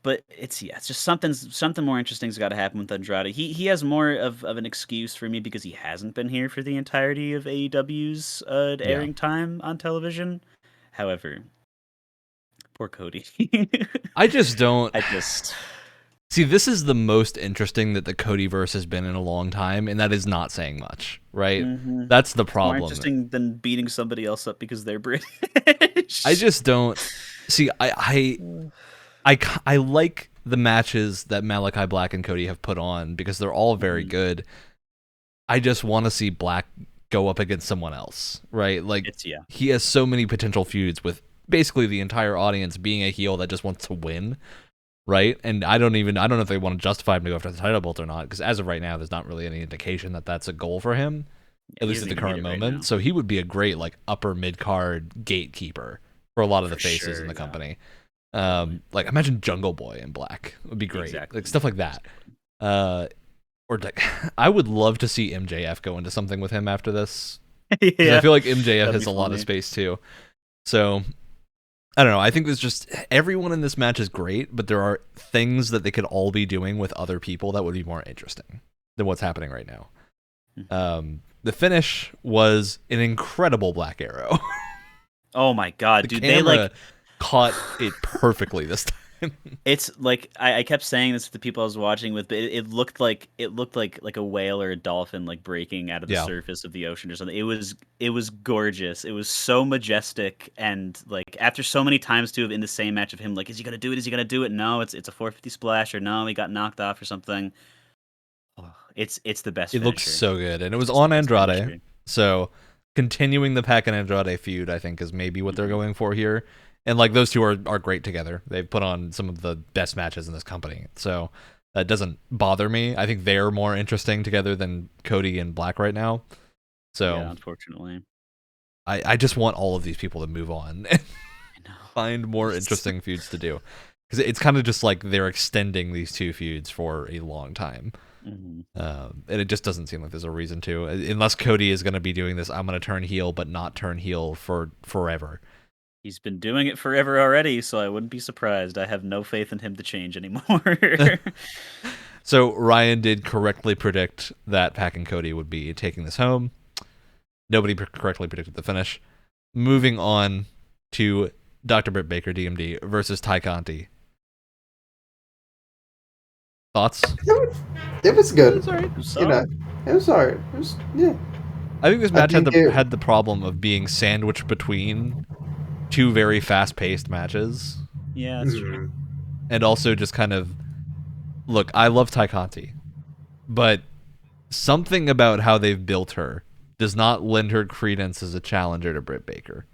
But it's just something more interesting's got to happen with Andrade. He has more of an excuse for me, because he hasn't been here for the entirety of AEW's airing time on television. However, poor Cody. I just don't. See, this is the most interesting that the Codyverse has been in a long time, and that is not saying much, right? Mm-hmm. That's the More problem. interesting than beating somebody else up because they're British. I just don't see. I like the matches that Malachi Black and Cody have put on because they're all very good. I just want to see Black go up against someone else, right? Like he has so many potential feuds with basically the entire audience being a heel that just wants to win, right? And I don't know if they want to justify him to go after the title belt or not, because as of right now, there's not really any indication that that's a goal for him, at least at the current moment. Right, so he would be a great like upper mid card gatekeeper for a lot of the faces in the company. Like imagine Jungle Boy in Black. It would be great. Like stuff like that. Or like, I would love to see MJF go into something with him after this. I feel like MJF has a lot of space too. So I don't know. I think there's just everyone in this match is great, but there are things that they could all be doing with other people that would be more interesting than what's happening right now. The finish was an incredible Black Arrow. Oh my god, dude! They like caught it perfectly this time. It's like I kept saying this to the people I was watching with, but it looked like a whale or a dolphin like breaking out of the surface of the ocean or something. It was gorgeous. It was so majestic, and like after so many times too in the same match of him like, is he gonna do it? Is he gonna do it? No, it's a 450 splash, or no, he got knocked off or something. Oh, it's the best. It looks so good, and it was on Andrade. So continuing the Pac and Andrade feud, I think, is maybe what they're going for here. And like those two are great together. They've put on some of the best matches in this company. So that doesn't bother me. I think they're more interesting together than Cody and Black right now. So yeah, unfortunately. I just want all of these people to move on and find more interesting feuds to do. Because it's kind of just like they're extending these two feuds for a long time. And it just doesn't seem like there's a reason to. Unless Cody is going to be doing this, I'm going to turn heel, but not turn heel for forever. He's been doing it forever already, so I wouldn't be surprised. I have no faith in him to change anymore. So Ryan did correctly predict that Pac and Cody would be taking this home. Nobody correctly predicted the finish. Moving on to Dr. Britt Baker, DMD, versus Ty Conti. Thoughts? It was good. It was alright. It was alright. It was, yeah. I think this match had the problem of being sandwiched between two very fast-paced matches. Yeah, that's true. And also just kind of, look, I love Ty Conti, but something about how they've built her does not lend her credence as a challenger to Britt Baker,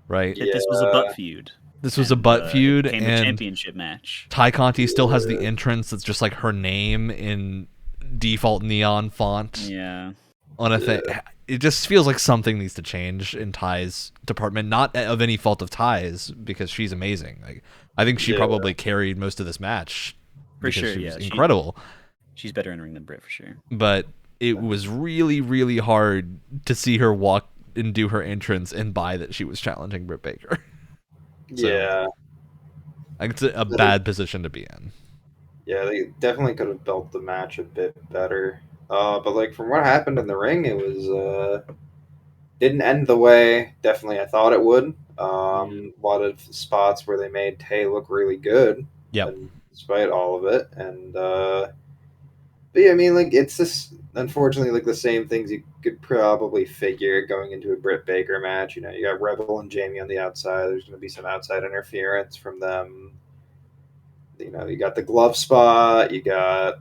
right? Yeah. This was a butt feud. This was a butt feud, and a championship match. Ty Conti still has the entrance that's just like her name in default neon font. Yeah. On a thing. It just feels like something needs to change in Ty's department, not of any fault of Ty's, because she's amazing. Like I think she probably carried most of this match. For sure, she was incredible. She's better in ring than Britt for sure. But it was really, really hard to see her walk and do her entrance and buy that she was challenging Britt Baker. So, yeah. I think it's a bad position to be in. Yeah, they definitely could have built the match a bit better. But like from what happened in the ring, it was didn't end the way definitely I thought it would. A lot of spots where they made Tay look really good. Yep. Despite all of it, and but yeah, I mean, like it's just unfortunately like the same things you could probably figure going into a Britt Baker match. You know, you got Rebel and Jamie on the outside. There's going to be some outside interference from them. You know, you got the glove spot. You got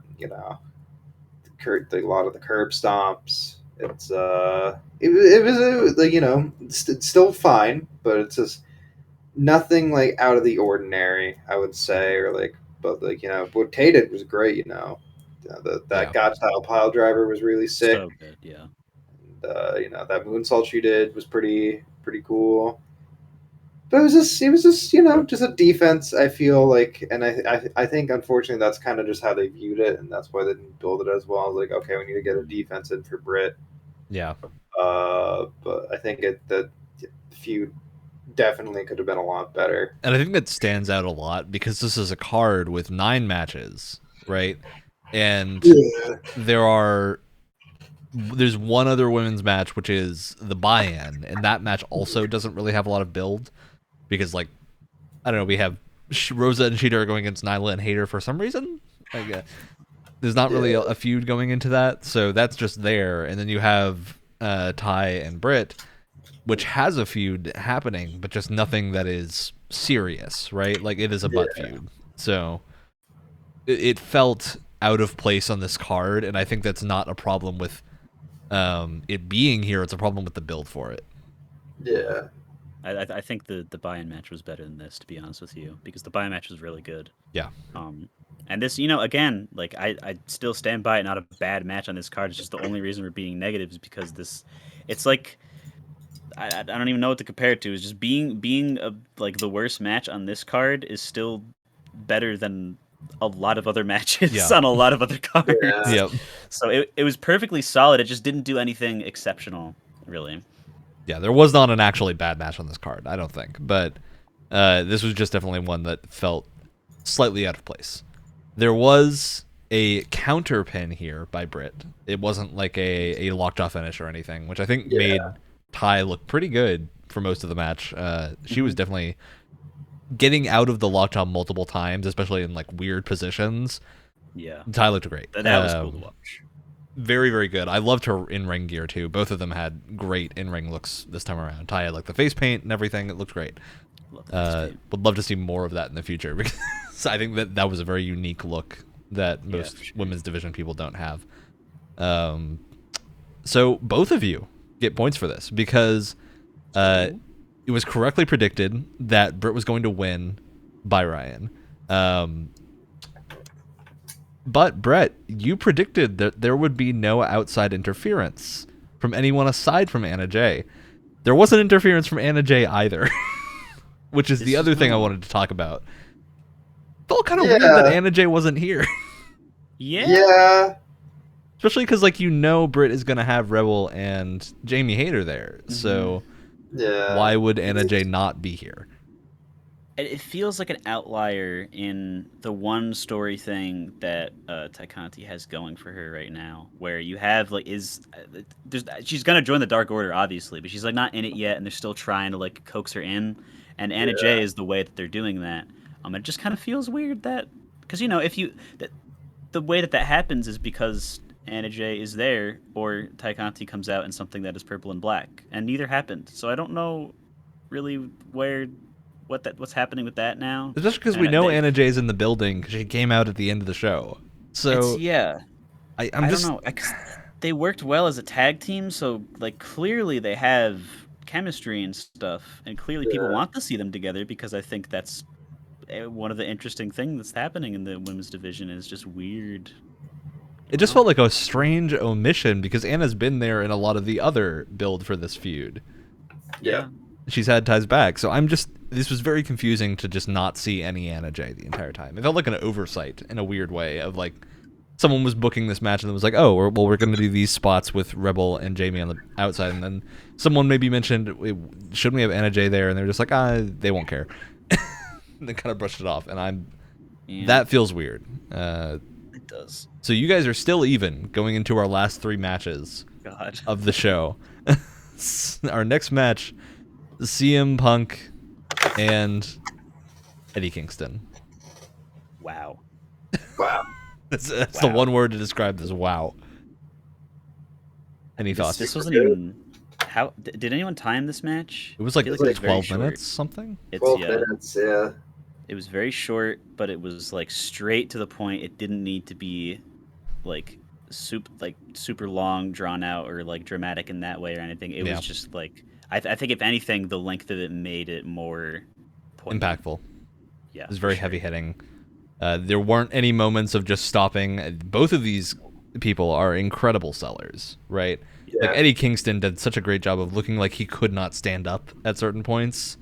a lot of the curb stomps. It's it was like it's still fine, but it's just nothing like out of the ordinary, I would say, or like, but like what Tay did was great. That God style pile driver was really sick. So good, yeah. And, that moonsault she did was pretty cool. But it was just just a defense. I feel like, and I think unfortunately that's kind of just how they viewed it, and that's why they didn't build it as well. I was like, okay, we need to get a defense in for Britt. Yeah. But I think the feud definitely could have been a lot better. And I think that stands out a lot because this is a card with 9 matches, right? And there's one other women's match, which is the buy-in, and that match also doesn't really have a lot of build because, like, I don't know, we have Rosa and Cheetah are going against Nyla and Hayter for some reason. There's not really a feud going into that, so that's just there. And then you have Ty and Britt, which has a feud happening, but just nothing that is serious, right? Like, it is a butt feud. So it felt out of place on this card, and I think that's not a problem with it being here. It's a problem with the build for it. Yeah. I think the buy-in match was better than this, to be honest with you, because the buy-in match was really good. Yeah. And this, again, like I still stand by it. Not a bad match on this card. It's just the only reason we're being negative is because it's like I don't even know what to compare it to. It's just being like the worst match on this card is still better than a lot of other matches on a lot of other cards. Yep. So it was perfectly solid. It just didn't do anything exceptional, really. Yeah, there was not an actually bad match on this card, I don't think. But this was just definitely one that felt slightly out of place. There was a counter pin here by Britt. It wasn't like a lockjaw finish or anything, which I think made Ty look pretty good for most of the match. She was definitely getting out of the lockjaw multiple times, especially in like weird positions. Yeah. Ty looked great. That was cool to watch. Very, very good. I loved her in-ring gear, too. Both of them had great in-ring looks this time around. Ty had, like, the face paint and everything. It looked great. Would love to see more of that in the future, because I think that was a very unique look that most women's division people don't have. So both of you get points for this, because it was correctly predicted that Britt was going to win by Ryan. But, Brett, you predicted that there would be no outside interference from anyone aside from Anna Jay. There wasn't interference from Anna Jay either, which is the other thing I wanted to talk about. It felt kind of weird that Anna Jay wasn't here. Yeah. Especially because, like, Britt is going to have Rebel and Jamie Hayter there. So why would Anna Jay not be here? It feels like an outlier in the one story thing that Tay Conti has going for her right now, where you have like she's gonna join the Dark Order obviously, but she's like not in it yet, and they're still trying to like coax her in. And Anna Jay is the way that they're doing that. It just kind of feels weird that because the way that happens is because Anna Jay is there, or Tay Conti comes out in something that is purple and black, and neither happened. So I don't know really what's happening with that now. It's just because we know Anna Jay's in the building because she came out at the end of the show. So I don't know. They worked well as a tag team, so like clearly they have chemistry and stuff, and clearly people want to see them together because I think that's one of the interesting things that's happening in the women's division is just weird. It just felt like a strange omission because Anna's been there in a lot of the other build for this feud. Yeah. She's had ties back, so this was very confusing to just not see any Anna Jay the entire time. It felt like an oversight in a weird way of like someone was booking this match and it was like, oh, we're going to do these spots with Rebel and Jamie on the outside, and then someone maybe mentioned, shouldn't we have Anna Jay there? And they're just like, they won't care. And they kind of brushed it off, and that feels weird. It does. So you guys are still even going into our last 3 matches of the show. Our next match, CM Punk and Eddie Kingston. Wow. That's the one word to describe this. Wow. Any thoughts? This wasn't even. How did anyone time this match? It was like 12 minutes, something. 12 minutes, yeah. It was very short, but it was like straight to the point. It didn't need to be like super long, drawn out, or like dramatic in that way or anything. It was just like I think if anything, the length of it made it more impactful. Yeah, it was very heavy hitting. There weren't any moments of just stopping. Both of these people are incredible sellers, right? Yeah. Like Eddie Kingston did such a great job of looking like he could not stand up at certain points,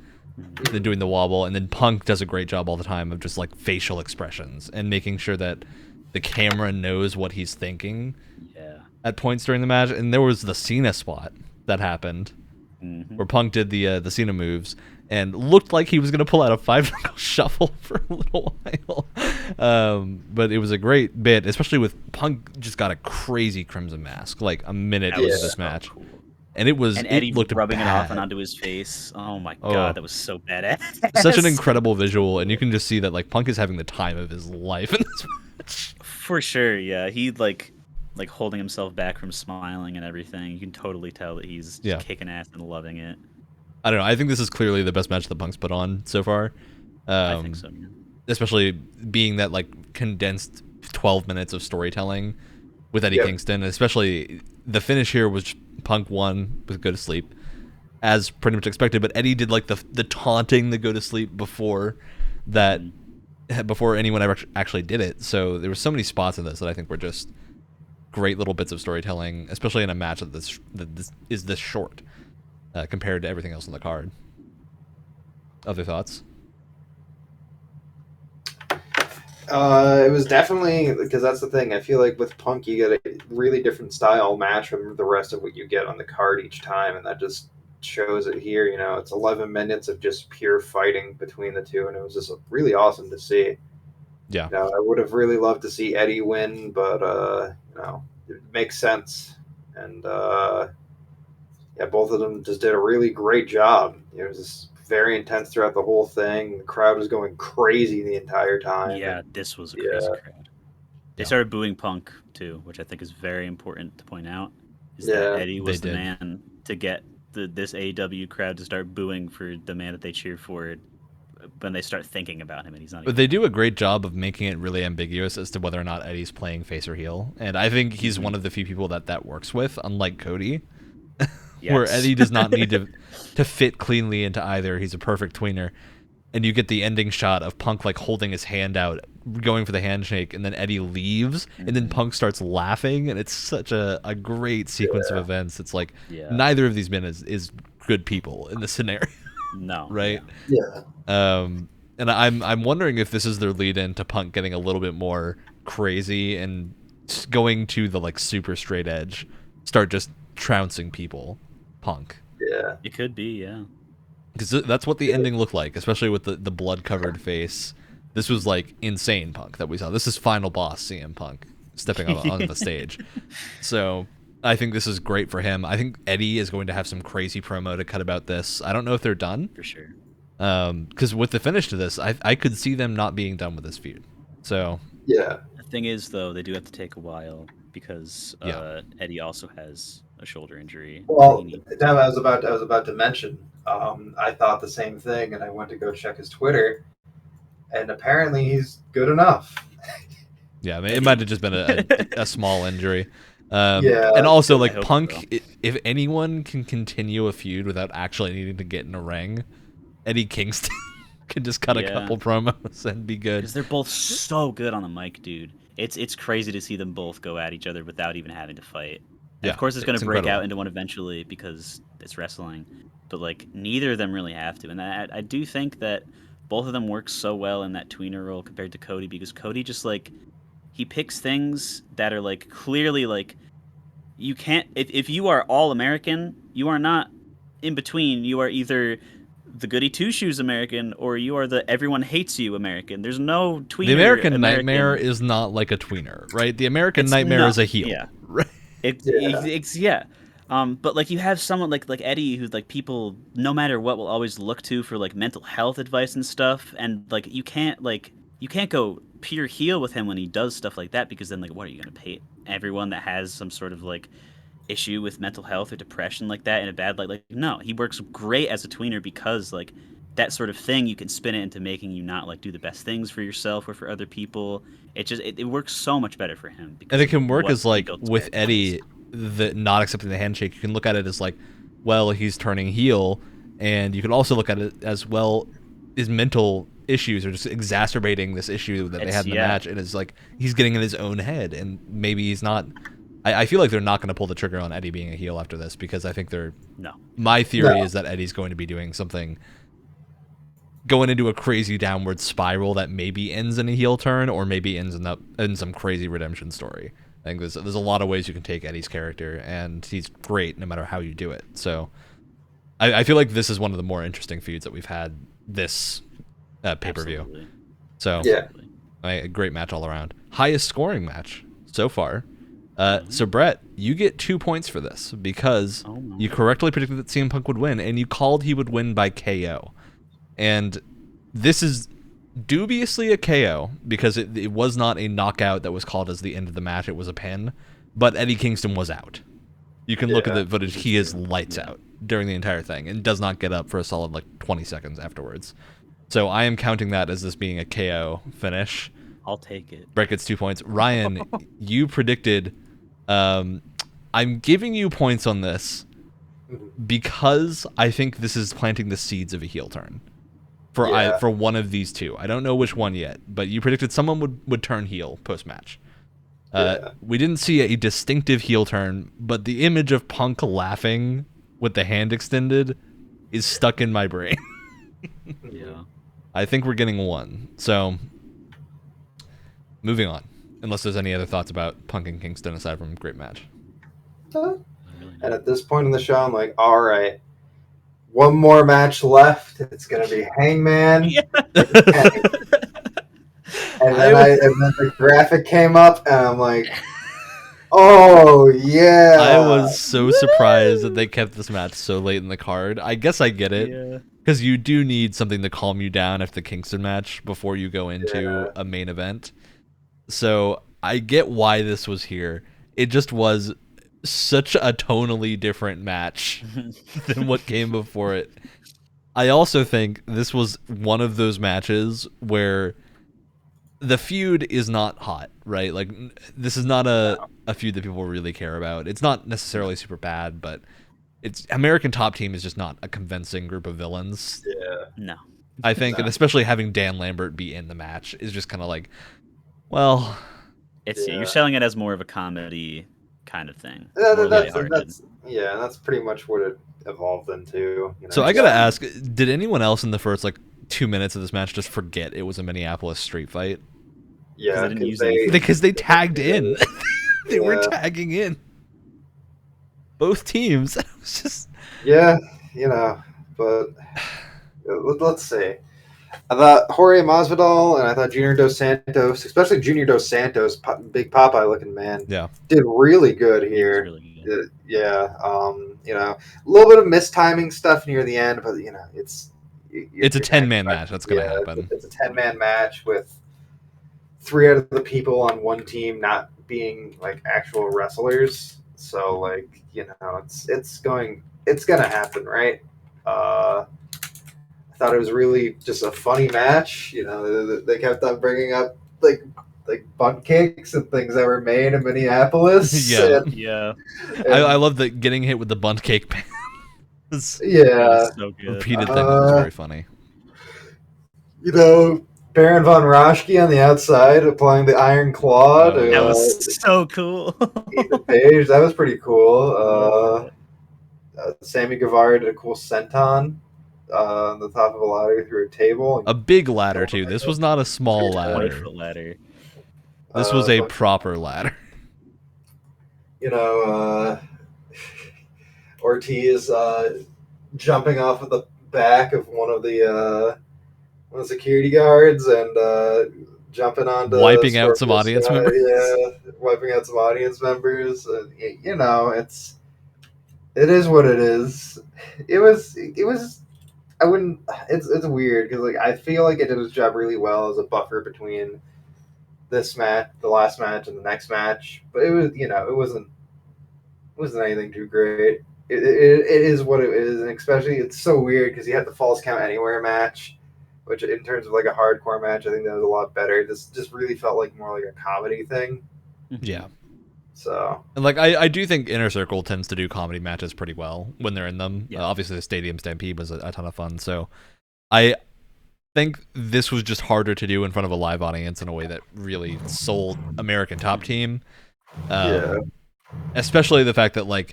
then doing the wobble, and then Punk does a great job all the time of just like facial expressions and making sure that the camera knows what he's thinking at points during the match. And there was the Cena spot that happened where Punk did the Cena moves and looked like he was going to pull out a 5-knuckle shuffle for a little while. But it was a great bit, especially with Punk just got a crazy Crimson Mask, like a minute into this match. So cool. And Eddie looked rubbing bad. it off and onto his face. Oh my god, that was so badass. Such an incredible visual, and you can just see that like Punk is having the time of his life in this match. For sure, yeah. He like holding himself back from smiling and everything. You can totally tell that he's just kicking ass and loving it. I don't know. I think this is clearly the best match that Punk's put on so far. I think so, yeah. Especially being that like condensed 12 minutes of storytelling with Eddie Kingston, especially the finish here was Punk won with Go to Sleep, as pretty much expected. But Eddie did like the taunting the Go to Sleep before that, before anyone ever actually did it. So there were so many spots in this that I think were just great little bits of storytelling, especially in a match that this is this short compared to everything else on the card. Other thoughts? It was definitely, because that's the thing. I feel like with Punk, you get a really different style match from the rest of what you get on the card each time, and that just shows it here. You know, it's 11 minutes of just pure fighting between the two, and it was just really awesome to see. Yeah. You know, I would have really loved to see Eddie win, but you know, it makes sense, and yeah, both of them just did a really great job. It was just very intense throughout the whole thing. The crowd was going crazy the entire time. Yeah, this was a crazy crowd. They started booing Punk too, which I think is very important to point out. Is that Eddie was the man to get this AEW crowd to start booing for the man that they cheer for when they start thinking about him, and he's not. But they do a great job of making it really ambiguous as to whether or not Eddie's playing face or heel, and I think he's one of the few people that works with, unlike Cody. Where Eddie does not need to fit cleanly into either. He's a perfect tweener. And you get the ending shot of Punk like holding his hand out, going for the handshake, and then Eddie leaves, and then Punk starts laughing, and it's such a great sequence of events. It's like neither of these men is good people in this scenario. No. Right? Yeah. And I'm wondering if this is their lead in to Punk getting a little bit more crazy and going to the like super straight edge, start just trouncing people. Punk. Yeah. It could be, yeah. Because that's what the ending looked like, especially with the blood-covered face. This was, like, insane Punk that we saw. This is final boss CM Punk stepping on the stage. So I think this is great for him. I think Eddie is going to have some crazy promo to cut about this. I don't know if they're done. For sure. Because with the finish to this, I could see them not being done with this feud. So yeah. The thing is, though, they do have to take a while because Eddie also has a shoulder injury. Well, I was about to mention. I thought the same thing, and I went to go check his Twitter, and apparently he's good enough. Yeah, I mean, it might have just been a small injury. And also, like, Punk, so. If anyone can continue a feud without actually needing to get in a ring, Eddie Kingston can just cut a couple promos and be good. Because they're both so good on the mic, dude. It's crazy to see them both go at each other without even having to fight. And of course, it's going to break out into one eventually because it's wrestling. But, like, neither of them really have to. And I do think that both of them work so well in that tweener role compared to Cody, because Cody just, like, he picks things that are, like, clearly, like, you can't... If you are all-American, you are not in between. You are either the goody two-shoes American or you are the everyone hates you American. There's no tweener. The American Nightmare is not like a tweener, right? The American Nightmare is a heel. Yeah. Right? But like you have someone like Eddie, who's like people no matter what will always look to for like mental health advice and stuff, and like you can't go pure heel with him when he does stuff like that, because then like what are you gonna pay everyone that has some sort of like issue with mental health or depression like that in a bad light? Like no, he works great as a tweener because like that sort of thing you can spin it into making you not like do the best things for yourself or for other people. It just it works so much better for him. And it can work as like with Eddie, the not accepting the handshake. You can look at it as like, well, he's turning heel, and you can also look at it as well, his mental issues are just exacerbating this issue that they had in the match, and it's like he's getting in his own head, and maybe he's not. I feel like they're not going to pull the trigger on Eddie being a heel after this, because I think they're. No. My theory is that Eddie's going to be doing something, going into a crazy downward spiral that maybe ends in a heel turn, or maybe ends in some crazy redemption story. I think there's a lot of ways you can take Eddie's character, and he's great no matter how you do it. So I feel like this is one of the more interesting feuds that we've had this pay-per-view. Absolutely. So a great match all around. Highest scoring match so far. So Brett, you get 2 points for this because you correctly predicted that CM Punk would win, and you called he would win by KO. And this is dubiously a KO because it was not a knockout that was called as the end of the match. It was a pin, but Eddie Kingston was out. You can look at the footage. He is lights out during the entire thing and does not get up for a solid like 20 seconds afterwards. So I am counting that as this being a KO finish. I'll take it. Brett gets 2 points. Ryan, you predicted. I'm giving you points on this because I think this is planting the seeds of a heel turn for one of these two. I don't know which one yet, but you predicted someone would turn heel post match. We didn't see a distinctive heel turn, but the image of Punk laughing with the hand extended is stuck in my brain. Yeah. I think we're getting one. So, moving on. Unless there's any other thoughts about Punk and Kingston aside from great match. And at this point in the show, I'm like, all right, one more match left. It's gonna be Hangman. Yeah. And then the graphic came up, and I'm like, oh yeah. I was so surprised that they kept this match so late in the card. I guess I get it. Because you do need something to calm you down after the Kingston match before you go into a main event. So I get why this was here. It just was such a tonally different match than what came before it. I also think this was one of those matches where the feud is not hot, right? Like, this is not a feud that people really care about. It's not necessarily super bad, but it's American Top Team is just not a convincing group of villains. Yeah. No. I think, and especially having Dan Lambert be in the match is just kind of like, well, You're selling it as more of a comedy kind of thing. That's pretty much what it evolved into. You know? So I gotta ask, did anyone else in the first 2 minutes of this match just forget it was a Minneapolis street fight? Yeah, because they tagged in. They were tagging in. Both teams. It was just but let's see. I thought Jorge Masvidal and I thought Junior Dos Santos, especially Junior Dos Santos, big Popeye looking man, did really good here. Really good. A little bit of mistiming stuff near the end, but it's a 10-man match. That's gonna happen. It's a 10-man match with 3 out of the people on one team not being actual wrestlers. So it's gonna happen, right? I thought it was really just a funny match. They kept on bringing up like bunt cakes and things that were made in Minneapolis. I love that getting hit with the bunt cake pan. So good. Repeated thing that was very funny. Baron von Raschke on the outside applying the Iron Claw. That was so cool. Ethan Page, that was pretty cool. Sammy Guevara did a cool senton on the top of a ladder through a table. A big ladder, too. This was not a small ladder. This was a proper ladder. Ortiz jumping off of the back of one of the security guards and jumping onto wiping out some audience members. Yeah, wiping out some audience members. It is what it is. It was. I wouldn't. It's weird because I feel like it did its job really well as a buffer between this match, the last match, and the next match. But it was it wasn't anything too great. It is what it is, and especially it's so weird because you had the Falls Count Anywhere match, which in terms of a hardcore match, I think that was a lot better. This just really felt more like a comedy thing. Yeah. So, and I do think Inner Circle tends to do comedy matches pretty well when they're in them. Yeah. Obviously, the Stadium Stampede was a ton of fun. So, I think this was just harder to do in front of a live audience in a way that really sold American Top Team. Especially the fact that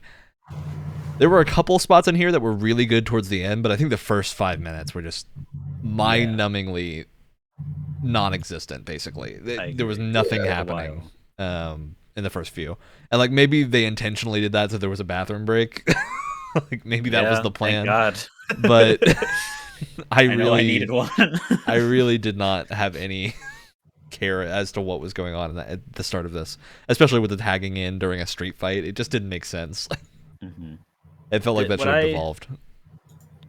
there were a couple spots in here that were really good towards the end, but I think the first 5 minutes were just mind-numbingly non-existent. Basically, there was nothing happening. In the first few, and maybe they intentionally did that so there was a bathroom break. Maybe that was the plan. Thank God. But I needed one. I really did not have any care as to what was going on at the start of this, especially with the tagging in during a street fight. It just didn't make sense. It felt like that should have evolved.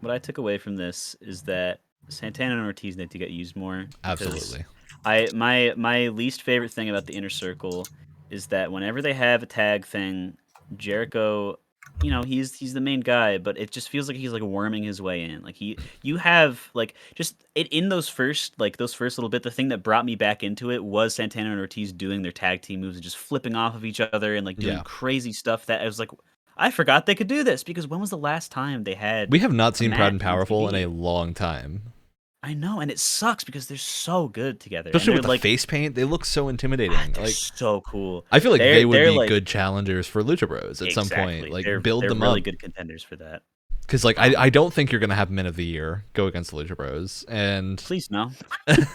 What I took away from this is that Santana and Ortiz need to get used more. Absolutely. My least favorite thing about the Inner Circle is that whenever they have a tag thing, Jericho, he's the main guy, but it just feels like he's like worming his way in. Like you have like just it in those first little bit. The thing that brought me back into it was Santana and Ortiz doing their tag team moves and just flipping off of each other and like doing crazy stuff that I was like, I forgot they could do this because when was the last time they had? We have not seen Proud and match on Powerful in TV? a long time. I know, and it sucks because they're so good together. Especially with and the face paint, they look so intimidating. they're Like so cool. I feel like they would be like, good challengers for Lucha Bros at some point. Like they're build them really up. good contenders for that. Because like I don't think you're gonna have Men of the Year go against the Lucha Bros. And Please no. as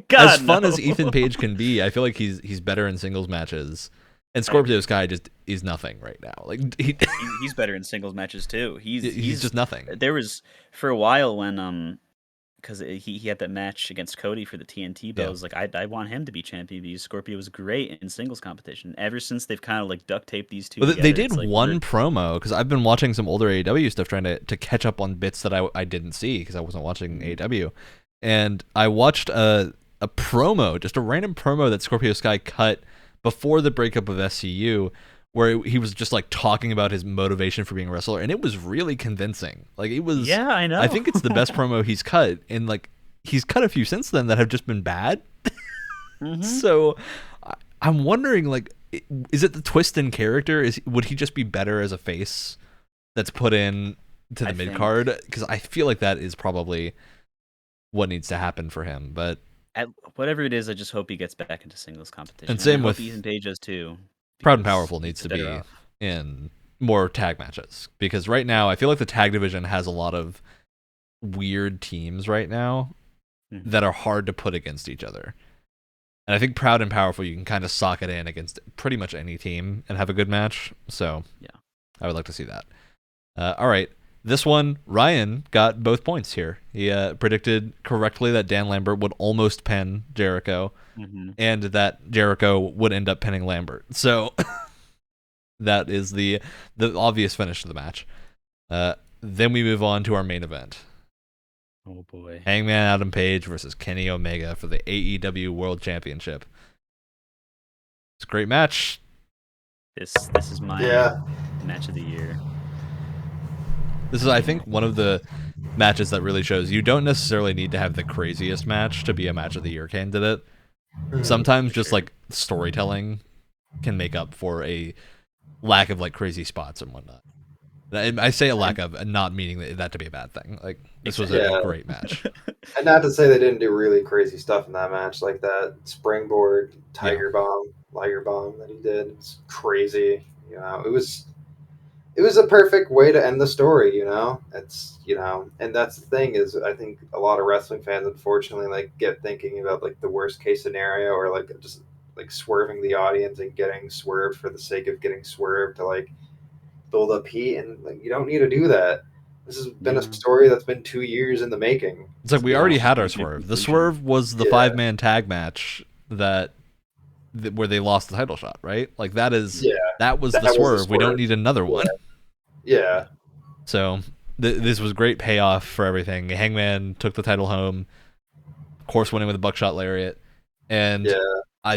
God, fun no. as Ethan Page can be, I feel like he's better in singles matches. And Scorpio Sky just is nothing right now. Like he's better in singles matches too. He's just nothing. There was for a while when because he had that match against Cody for the TNT belt. I was like, I want him to be champion because Scorpio was great in singles competition. Ever since they've kind of like duct taped these two. Well, together, they did like one promo because I've been watching some older AEW stuff trying to catch up on bits that I didn't see because I wasn't watching AEW, and I watched a promo, just a random promo that Scorpio Sky cut before the breakup of SCU, where he was just like talking about his motivation for being a wrestler, and it was really convincing. Like it was, Yeah, I know. I think it's the best promo he's cut, and like he's cut a few since then that have just been bad. So I'm wondering, like, is it the twist in character? Would he just be better as a face that's put in to the mid card? Because I feel like that is probably what needs to happen for him. But whatever it is, I just hope he gets back into singles competition. And same with Ethan Page does too. Proud and Powerful needs to be in more tag matches because right now I feel like the tag division has a lot of weird teams right now that are hard to put against each other. And I think Proud and Powerful, you can kind of sock it in against pretty much any team and have a good match. So yeah, I would like to see that. All right. This one, Ryan got both points here. He predicted correctly that Dan Lambert would almost pin Jericho and that Jericho would end up pinning Lambert. So that is the obvious finish of the match. Then we move on to our main event. Oh boy. Hangman Adam Page versus Kenny Omega for the AEW World Championship. It's a great match. This is my match of the year. This is, I think, one of the matches that really shows you don't necessarily need to have the craziest match to be a match of the year candidate. Sometimes just like storytelling can make up for a lack of like crazy spots and whatnot. I say a lack of, not meaning that to be a bad thing. Like this was a great match. And not to say they didn't do really crazy stuff in that match, like that springboard Liger bomb that he did. It's crazy. You know, it was a perfect way to end the story. You know, it's and that's the thing is I think a lot of wrestling fans unfortunately like get thinking about like the worst case scenario or like just like swerving the audience and getting swerved for the sake of getting swerved to like build up heat, and like you don't need to do that. This has been a story that's been 2 years in the making. It's like we already had our swerve. The swerve was the 5-man tag match where they lost the title shot, right? Like that was the swerve. We don't need another one. Yeah. So this was great payoff for everything. Hangman took the title home, of course, winning with a buckshot lariat, and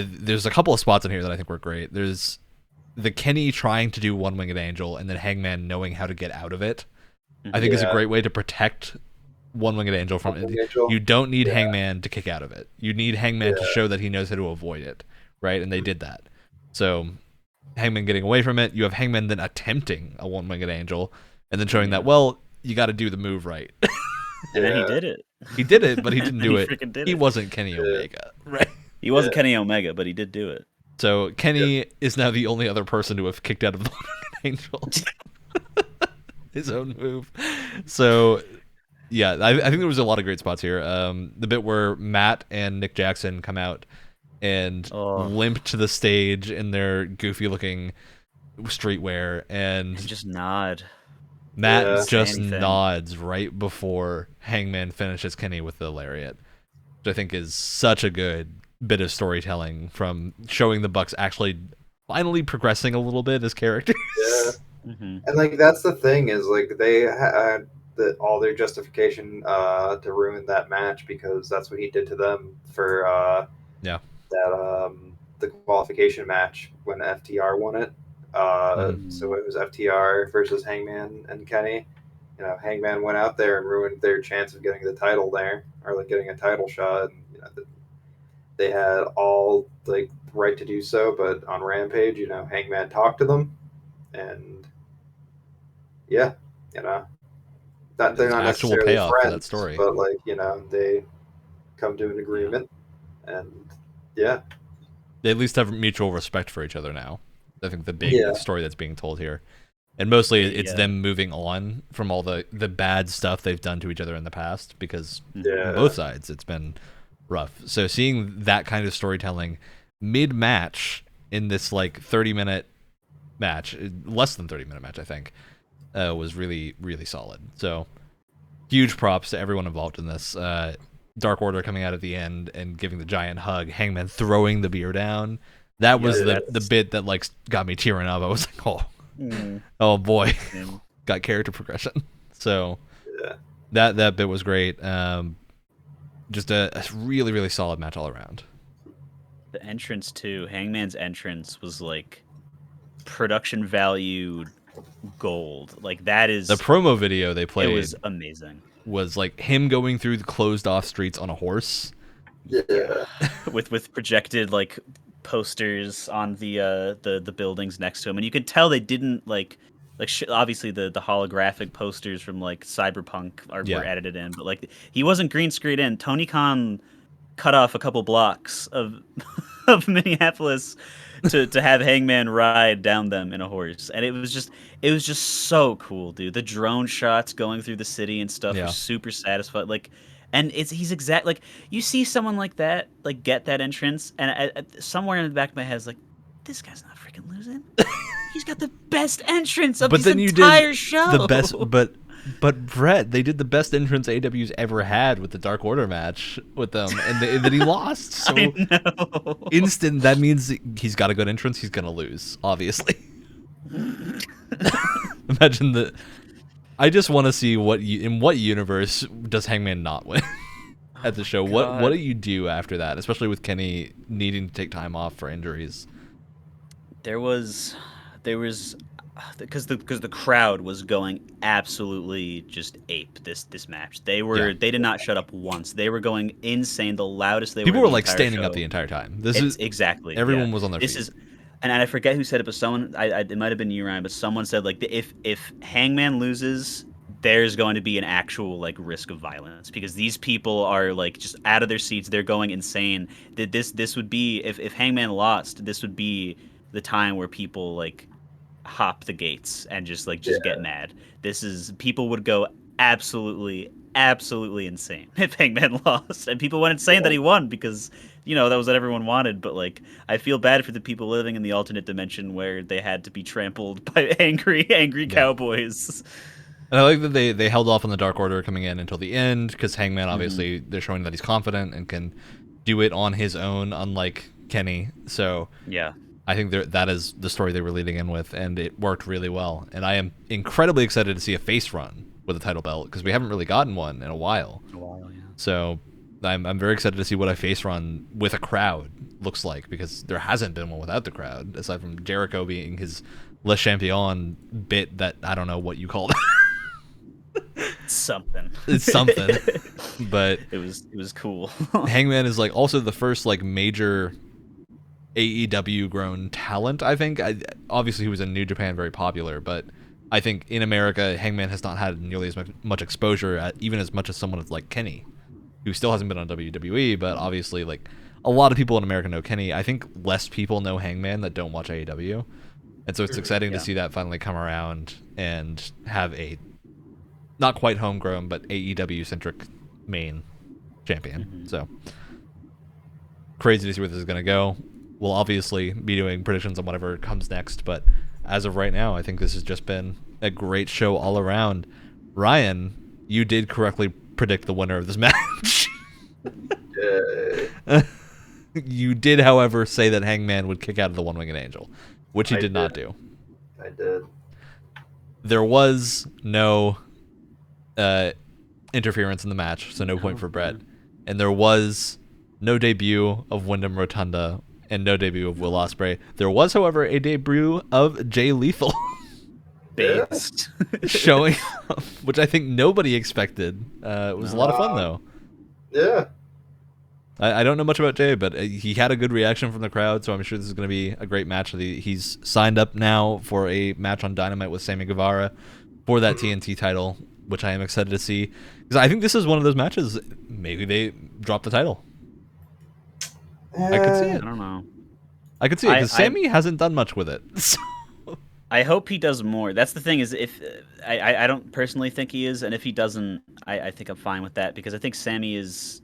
there's a couple of spots in here that I think were great. There's the Kenny trying to do one-winged angel and then Hangman knowing how to get out of it. I think is a great way to protect one-winged angel from it. You don't need Hangman to kick out of it. You need Hangman to show that he knows how to avoid it, right? And they did that. So Hangman getting away from it. You have Hangman then attempting a one-winged angel and then showing that, well, you got to do the move right. And then he did it. He did it, but he didn't do it. He wasn't Kenny Omega, right? He wasn't Kenny Omega, but he did do it. So Kenny is now the only other person to have kicked out of the Angel. His own move. So yeah, I think there was a lot of great spots here. The bit where Matt and Nick Jackson come out and limp to the stage in their goofy looking streetwear and just nod. Matt just nods right before Hangman finishes Kenny with the lariat, which I think is such a good bit of storytelling from showing the Bucks actually finally progressing a little bit as characters. Yeah. And like that's the thing is like they all their justification to ruin that match because that's what he did to them for Yeah. that the qualification match when FTR won it. So it was FTR versus Hangman and Kenny. You know, Hangman went out there and ruined their chance of getting the title there, or like getting a title shot. And, you know, they had all like right to do so, but on Rampage, you know, Hangman talked to them, and yeah, you know, they're There's not actual necessarily payoff for that friends, story. but like, you know, they come to an agreement, and yeah, They at least have mutual respect for each other now. I think the big story that's being told here. And mostly it's them moving on from all the bad stuff they've done to each other in the past, because on both sides it's been rough. So seeing that kind of storytelling mid-match in this like 30-minute match, less than 30-minute match I think, was really, really solid. So huge props to everyone involved in this. Dark Order coming out at the end and giving the giant hug, Hangman throwing the beer down. That was the bit that like got me tearing up. I was like, oh boy, got character progression. So that bit was great. Just a really, really solid match all around. The entrance too, Hangman's entrance was like production value gold. Like that is the promo video they played. It was amazing. Was like him going through the closed off streets on a horse. Yeah. with projected like posters on the buildings next to him, and you could tell they didn't obviously the holographic posters from like Cyberpunk were edited in, but like he wasn't green screened in. Tony Khan cut off a couple blocks of Minneapolis to have Hangman ride down them in a horse, and it was just so cool, dude. The drone shots going through the city and stuff were super satisfying. Like, and he's exact like you see someone like that like get that entrance, and somewhere in the back of my head is like, this guy's not freaking losing. He's got the best entrance of this entire show. The best, but Brett, they did the best entrance AEW's ever had with the Dark Order match with them, and then he lost. So instant, that means he's got a good entrance. He's gonna lose, obviously. Imagine that. I just want to see in what universe does Hangman not win at the show? What do you do after that, especially with Kenny needing to take time off for injuries? There was because the crowd was going absolutely just ape this match. They did not shut up once. They were going insane. The loudest people were like standing show. up the entire time. Exactly everyone was on their feet. And I forget who said it, but someone it might have been you, Ryan, but someone said like if Hangman loses, there's going to be an actual like risk of violence because these people are like just out of their seats. They're going insane. This would be if Hangman lost, this would be the time where people like hop the gates and just get mad. People would go absolutely insane if Hangman lost, and people went insane that he won because that was what everyone wanted. But like I feel bad for the people living in the alternate dimension where they had to be trampled by angry cowboys. And I like that they held off on the Dark Order coming in until the end because Hangman obviously they're showing that he's confident and can do it on his own, unlike Kenny. So yeah. I think that is the story they were leading in with, and it worked really well. And I am incredibly excited to see a face run with a title belt because we haven't really gotten one in a while. Yeah. So I'm very excited to see what a face run with a crowd looks like because there hasn't been one without the crowd, aside from Jericho being his Le Champion bit that I don't know what you called it. Something. It's something. But it was cool. Hangman is like also the first like major AEW grown talent, I think. Obviously he was in New Japan, very popular, but I think in America Hangman has not had nearly as much exposure, even as much as someone like Kenny, who still hasn't been on WWE, but obviously like a lot of people in America know Kenny. I think less people know Hangman that don't watch AEW, and so it's exciting to see that finally come around and have a not quite homegrown but AEW centric main champion. So crazy to see where this is going to go. We'll obviously be doing predictions on whatever comes next, but as of right now, I think this has just been a great show all around. Ryan, you did correctly predict the winner of this match. You did, however, say that Hangman would kick out of the One-Winged Angel, which he did not do. I did. There was no interference in the match, so no point for Brett. And there was no debut of Wyndham Rotunda and no debut of Will Ospreay. There was, however, a debut of Jay Lethal. Based. Showing up, which I think nobody expected. It was a lot of fun, though. Yeah. I don't know much about Jay, but he had a good reaction from the crowd, so I'm sure this is going to be a great match. He's signed up now for a match on Dynamite with Sammy Guevara for that TNT title, which I am excited to see. Because I think this is one of those matches, maybe they drop the title. I could see it. I don't know. I could see it, because Sammy hasn't done much with it. So. I hope he does more. That's the thing, is if I don't personally think he is, and if he doesn't, I think I'm fine with that, because I think Sammy is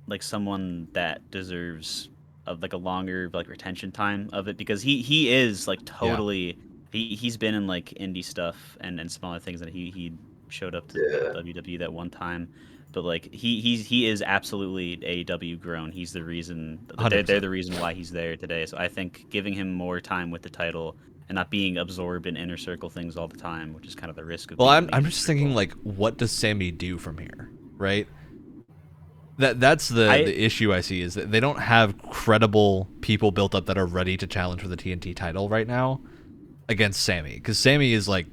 like someone that deserves of like a longer like retention time of it, because he is like totally he's been in like indie stuff and smaller things, that he showed up to WWE that one time, but like he is absolutely AEW grown. He's the reason they're the reason why he's there today. So I think giving him more time with the title and not being absorbed in inner circle things all the time, which is kind of the risk of. Well, I'm just thinking, like, what does Sammy do from here, right? That's the issue I see, is that they don't have credible people built up that are ready to challenge for the TNT title right now against Sammy, because Sammy is like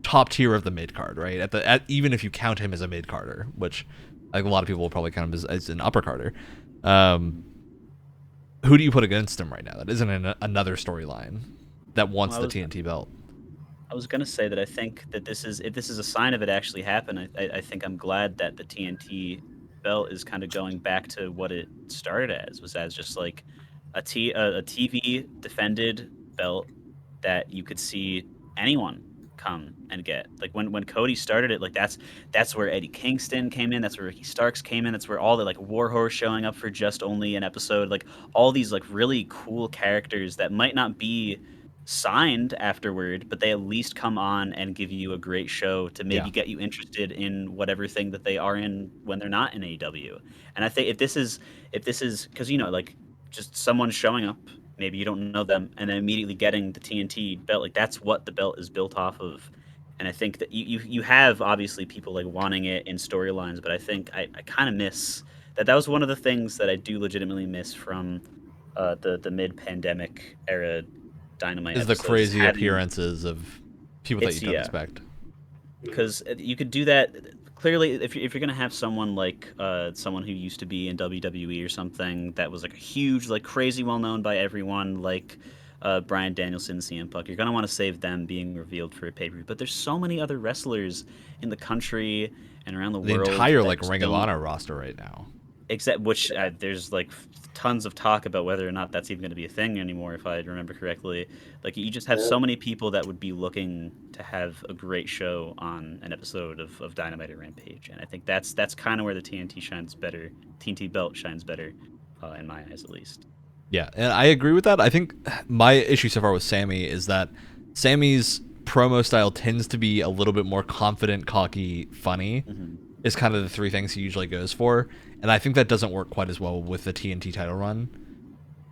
top tier of the mid card, right? Even if you count him as a mid carder, which like a lot of people will probably count him as an upper carder. Who do you put against him right now that isn't in another storyline that wants the TNT belt? I was gonna say that I think that if this is a sign of it actually happened, I think I'm glad that the TNT belt is kind of going back to what it started was as just like a TV defended belt that you could see anyone come and get. Like when Cody started it, like that's where Eddie Kingston came in, that's where Ricky Starks came in, that's where all the like Warhorse showing up for just only an episode, like all these like really cool characters that might not be signed afterward, but they at least come on and give you a great show to maybe get you interested in whatever thing that they are in when they're not in AEW. And I think if this is because like just someone showing up, maybe you don't know them, and then immediately getting the TNT belt, like that's what the belt is built off of. And I think that you have obviously people like wanting it in storylines, but I think I kind of miss that was one of the things that I do legitimately miss from the mid-pandemic era Dynamite is the crazy appearances of people that you don't expect. Because you could do that clearly if you're gonna have someone like someone who used to be in WWE or something that was like a huge, like crazy well known by everyone, like Bryan Danielson, CM Punk. You're gonna want to save them being revealed for a pay-per-view. But there's so many other wrestlers in the country and around the world. The entire like Ring of Honor roster right now. Except which there's like tons of talk about whether or not that's even going to be a thing anymore, if I remember correctly. Like you just have so many people that would be looking to have a great show on an episode of Dynamite or Rampage, and I think that's kind of where the TNT belt shines better, in my eyes at least. Yeah, and I agree with that. I think my issue so far with Sammy is that Sammy's promo style tends to be a little bit more confident, cocky, funny. Mm-hmm. Is kind of the three things he usually goes for. And I think that doesn't work quite as well with the TNT title run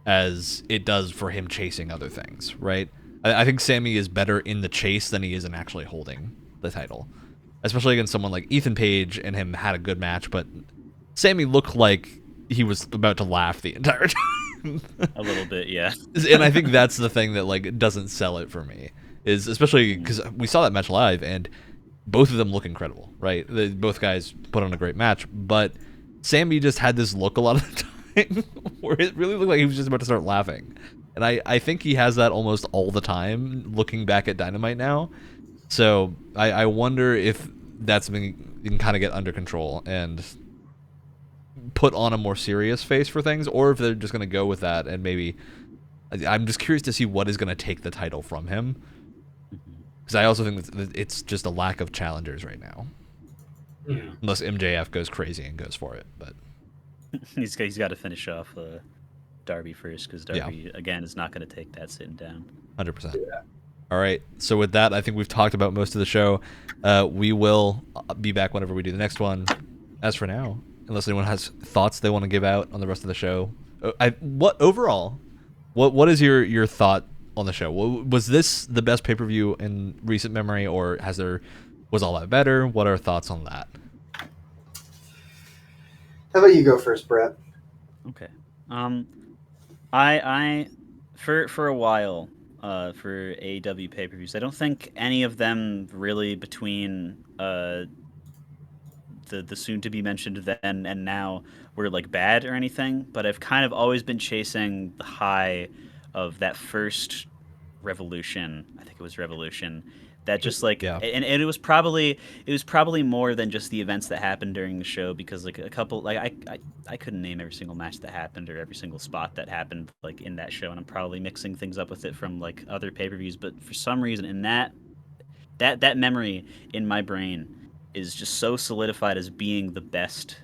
as it does for him chasing other things, right? I think Sammy is better in the chase than he is in actually holding the title. Especially against someone like Ethan Page, and him had a good match, but Sammy looked like he was about to laugh the entire time. A little bit, yeah. And I think that's the thing that like doesn't sell it for me, is especially because we saw that match live, and both of them look incredible, right? Both guys put on a great match, but Sammy just had this look a lot of the time where it really looked like he was just about to start laughing. And I think he has that almost all the time looking back at Dynamite now. So I wonder if that's something you can kind of get under control and put on a more serious face for things, or if they're just going to go with that. And maybe I'm just curious to see what is going to take the title from him. Because I also think that it's just a lack of challengers right now. Yeah. Unless MJF goes crazy and goes for it. But he's got to finish off Darby first, because Darby, again, is not going to take that sitting down. 100%. Yeah. All right. So with that, I think we've talked about most of the show. We will be back whenever we do the next one. As for now, unless anyone has thoughts they want to give out on the rest of the show. What is your thought on the show? Was this the best pay-per-view in recent memory, or has there Was All Out better? What are our thoughts on that? How about you go first, Brett? Okay. I for a while, for AEW pay-per-views, I don't think any of them really between the soon to be mentioned then and now were like bad or anything, but I've kind of always been chasing the high of that first Revolution. I think it was Revolution. That just like, Yeah. and it was probably more than just the events that happened during the show, because like a couple, like I couldn't name every single match that happened or every single spot that happened like in that show, and I'm probably mixing things up with it from like other pay-per-views, but for some reason in that memory in my brain is just so solidified as being the best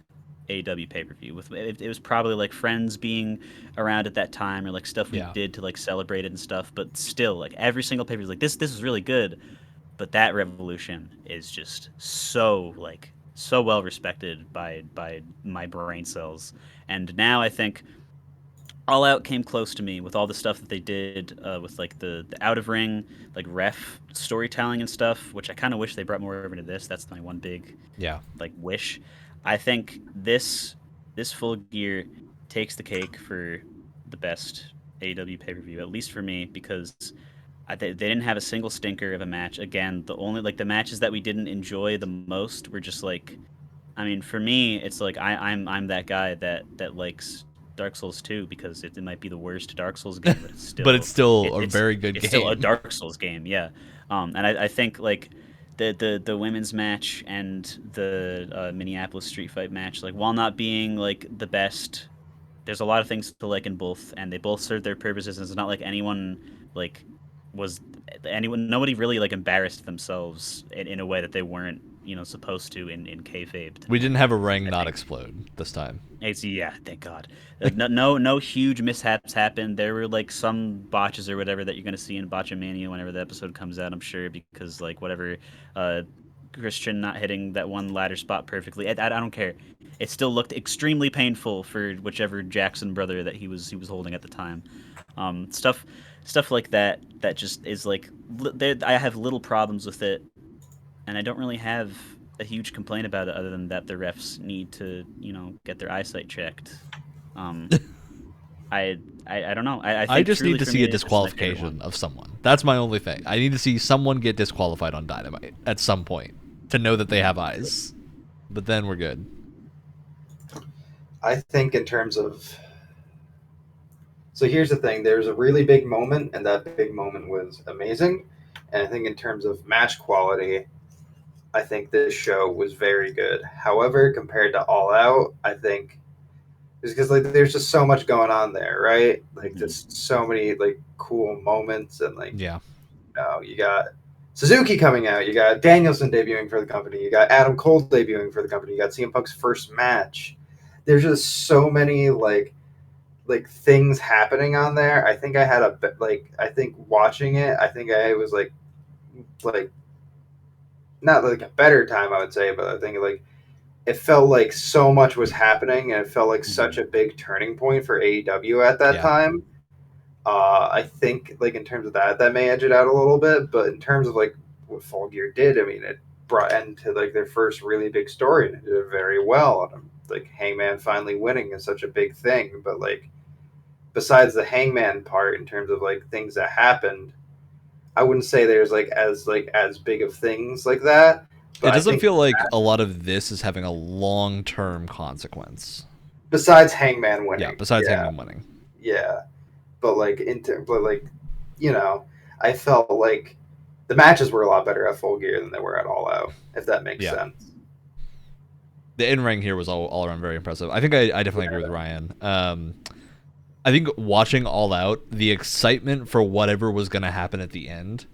AEW pay per view. With it was probably like friends being around at that time, or like stuff we Yeah. did to like celebrate it and stuff. But still, like every single pay per view, like this is really good. But that Revolution is just so like so well respected by my brain cells. And now I think all Out came close to me with all the stuff that they did with like the out of ring like ref storytelling and stuff, which I kind of wish they brought more over to this. That's my one big Yeah. like wish. I think this Full Gear takes the cake for the best AEW pay per view, at least for me, because they didn't have a single stinker of a match. Again, the only like the matches that we didn't enjoy the most were just like, I mean, for me, it's like I'm that guy that likes Dark Souls 2 because it might be the worst Dark Souls game, but it's But still it's still a it's very good it's still a game. Dark Souls game, yeah. And I think like the women's match and the Minneapolis street fight match, like while not being like the best, there's a lot of things to like in both, and they both serve their purposes. And it's not like anyone like was anyone nobody really like embarrassed themselves in a way that they weren't supposed to in kayfabe to We me. didn't have a ring I not think explode this time. it's yeah, thank God. No huge mishaps happened. There were like some botches or whatever that you're gonna see in Botchamania whenever the episode comes out, I'm sure, because like whatever, uh, Christian not hitting that one ladder spot perfectly. I don't care. It still looked extremely painful for whichever Jackson brother that he was holding at the time. Stuff like that just is like I have little problems with it, and I don't really have a huge complaint about it other than that the refs need to, get their eyesight checked. Um, I don't know. I I think just need truly to for see me, a it's just my favorite disqualification one. of someone. That's my only thing. I need to see someone get disqualified on Dynamite at some point to know that they have eyes. But then we're good. I think in terms of, so here's the thing: there's a really big moment, and that big moment was amazing. And I think in terms of match quality, I think this show was very good. However, compared to All Out, I think is because like there's just so much going on there, right? Like Mhm. just so many like cool moments, and like Yeah. you got Suzuki coming out, you got Danielson debuting for the company, you got Adam Cole debuting for the company, you got CM Punk's first match. There's just so many like things happening on there. I think I had I think watching it, I think I was like not like a better time, I would say, but I think like it felt like so much was happening, and it felt like such Mhm. a big turning point for AEW at that Yeah. time. I think like in terms of that may edge it out a little bit, but in terms of like what Full Gear did, I mean, it brought end to like their first really big story, and it did it very well. And like Hangman finally winning is such a big thing, but like besides the Hangman part, in terms of like things that happened, I wouldn't say there's like as big of things like that. It But I doesn't think feel like a lot of this is having a long-term consequence. besides Hangman Yeah, winning, besides Hangman winning. yeah, but you know, I felt like the matches were a lot better at Full Gear than they were at All Out, if that makes Yeah. sense. The in-ring here was all around very impressive. I think I definitely agree with Ryan. I think watching All Out, the excitement for whatever was going to happen at the end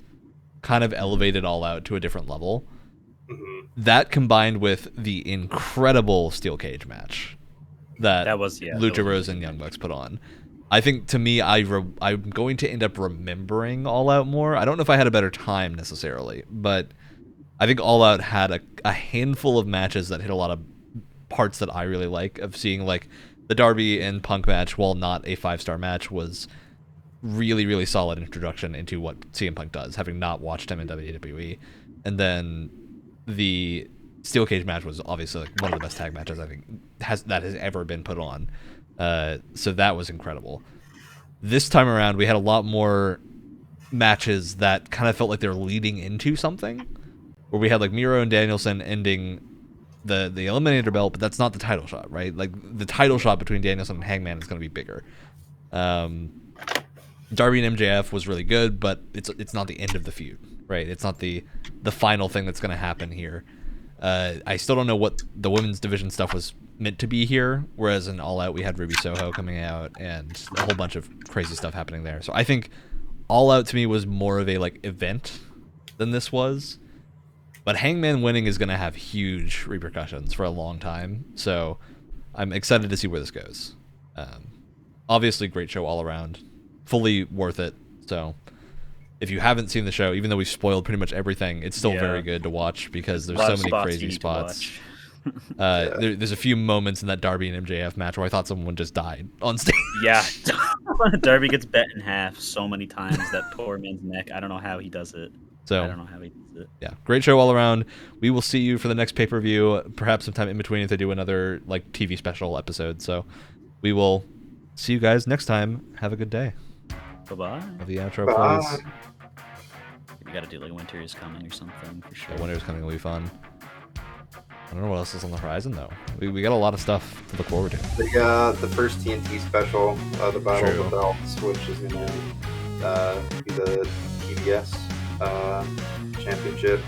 kind of Mhm. elevated All Out to a different level. Hmm. That combined with the incredible steel cage match that That was yeah, that was Lucha a really Rose and good Young match. Bucks put on. I think to me, I'm going to end up remembering All Out more. I don't know if I had a better time necessarily, but I think All Out had a handful of matches that hit a lot of parts that I really like. Of seeing like the Darby and Punk match, while not a 5-star match, was really solid introduction into what CM Punk does, having not watched him in WWE. And then the steel cage match was obviously like one of the best tag matches I think has ever been put on. So that was incredible. This time around, we had a lot more matches that kind of felt like they were leading into something, where we had like Miro and Danielson ending the Eliminator belt, but that's not the title shot, right? Like the title shot between Danielson and Hangman is going to be bigger. Darby and MJF was really good, but it's not the end of the feud, right? It's not the final thing that's going to happen here. I still don't know what the women's division stuff was meant to be here, whereas in All Out we had Ruby Soho coming out and a whole bunch of crazy stuff happening there. So I think All Out to me was more of a like event than this was. But Hangman winning is going to have huge repercussions for a long time, so I'm excited to see where this goes. Obviously, great show all around. Fully worth it. So if you haven't seen the show, even though we've spoiled pretty much everything, it's still very good to watch because there's so many crazy spots. There's a few moments in that Darby and MJF match where I thought someone just died on stage. Yeah. Darby gets bent in half so many times, that poor man's neck. I don't know how he does it. So I don't know how he does it. Yeah, great show all around. We will see you for the next pay-per-view, perhaps sometime in between if they do another like TV special episode. So we will see you guys next time. Have a good day. Bye-bye. Have the outro, Bye. please. We gotta do like Winter is Coming or something for sure. Yeah, Winter's Coming will be fun. I don't know what else is on the horizon though. We got a lot of stuff to look forward to. The first TNT special, the Battle True. of the Belts, which is gonna be the TBS championship.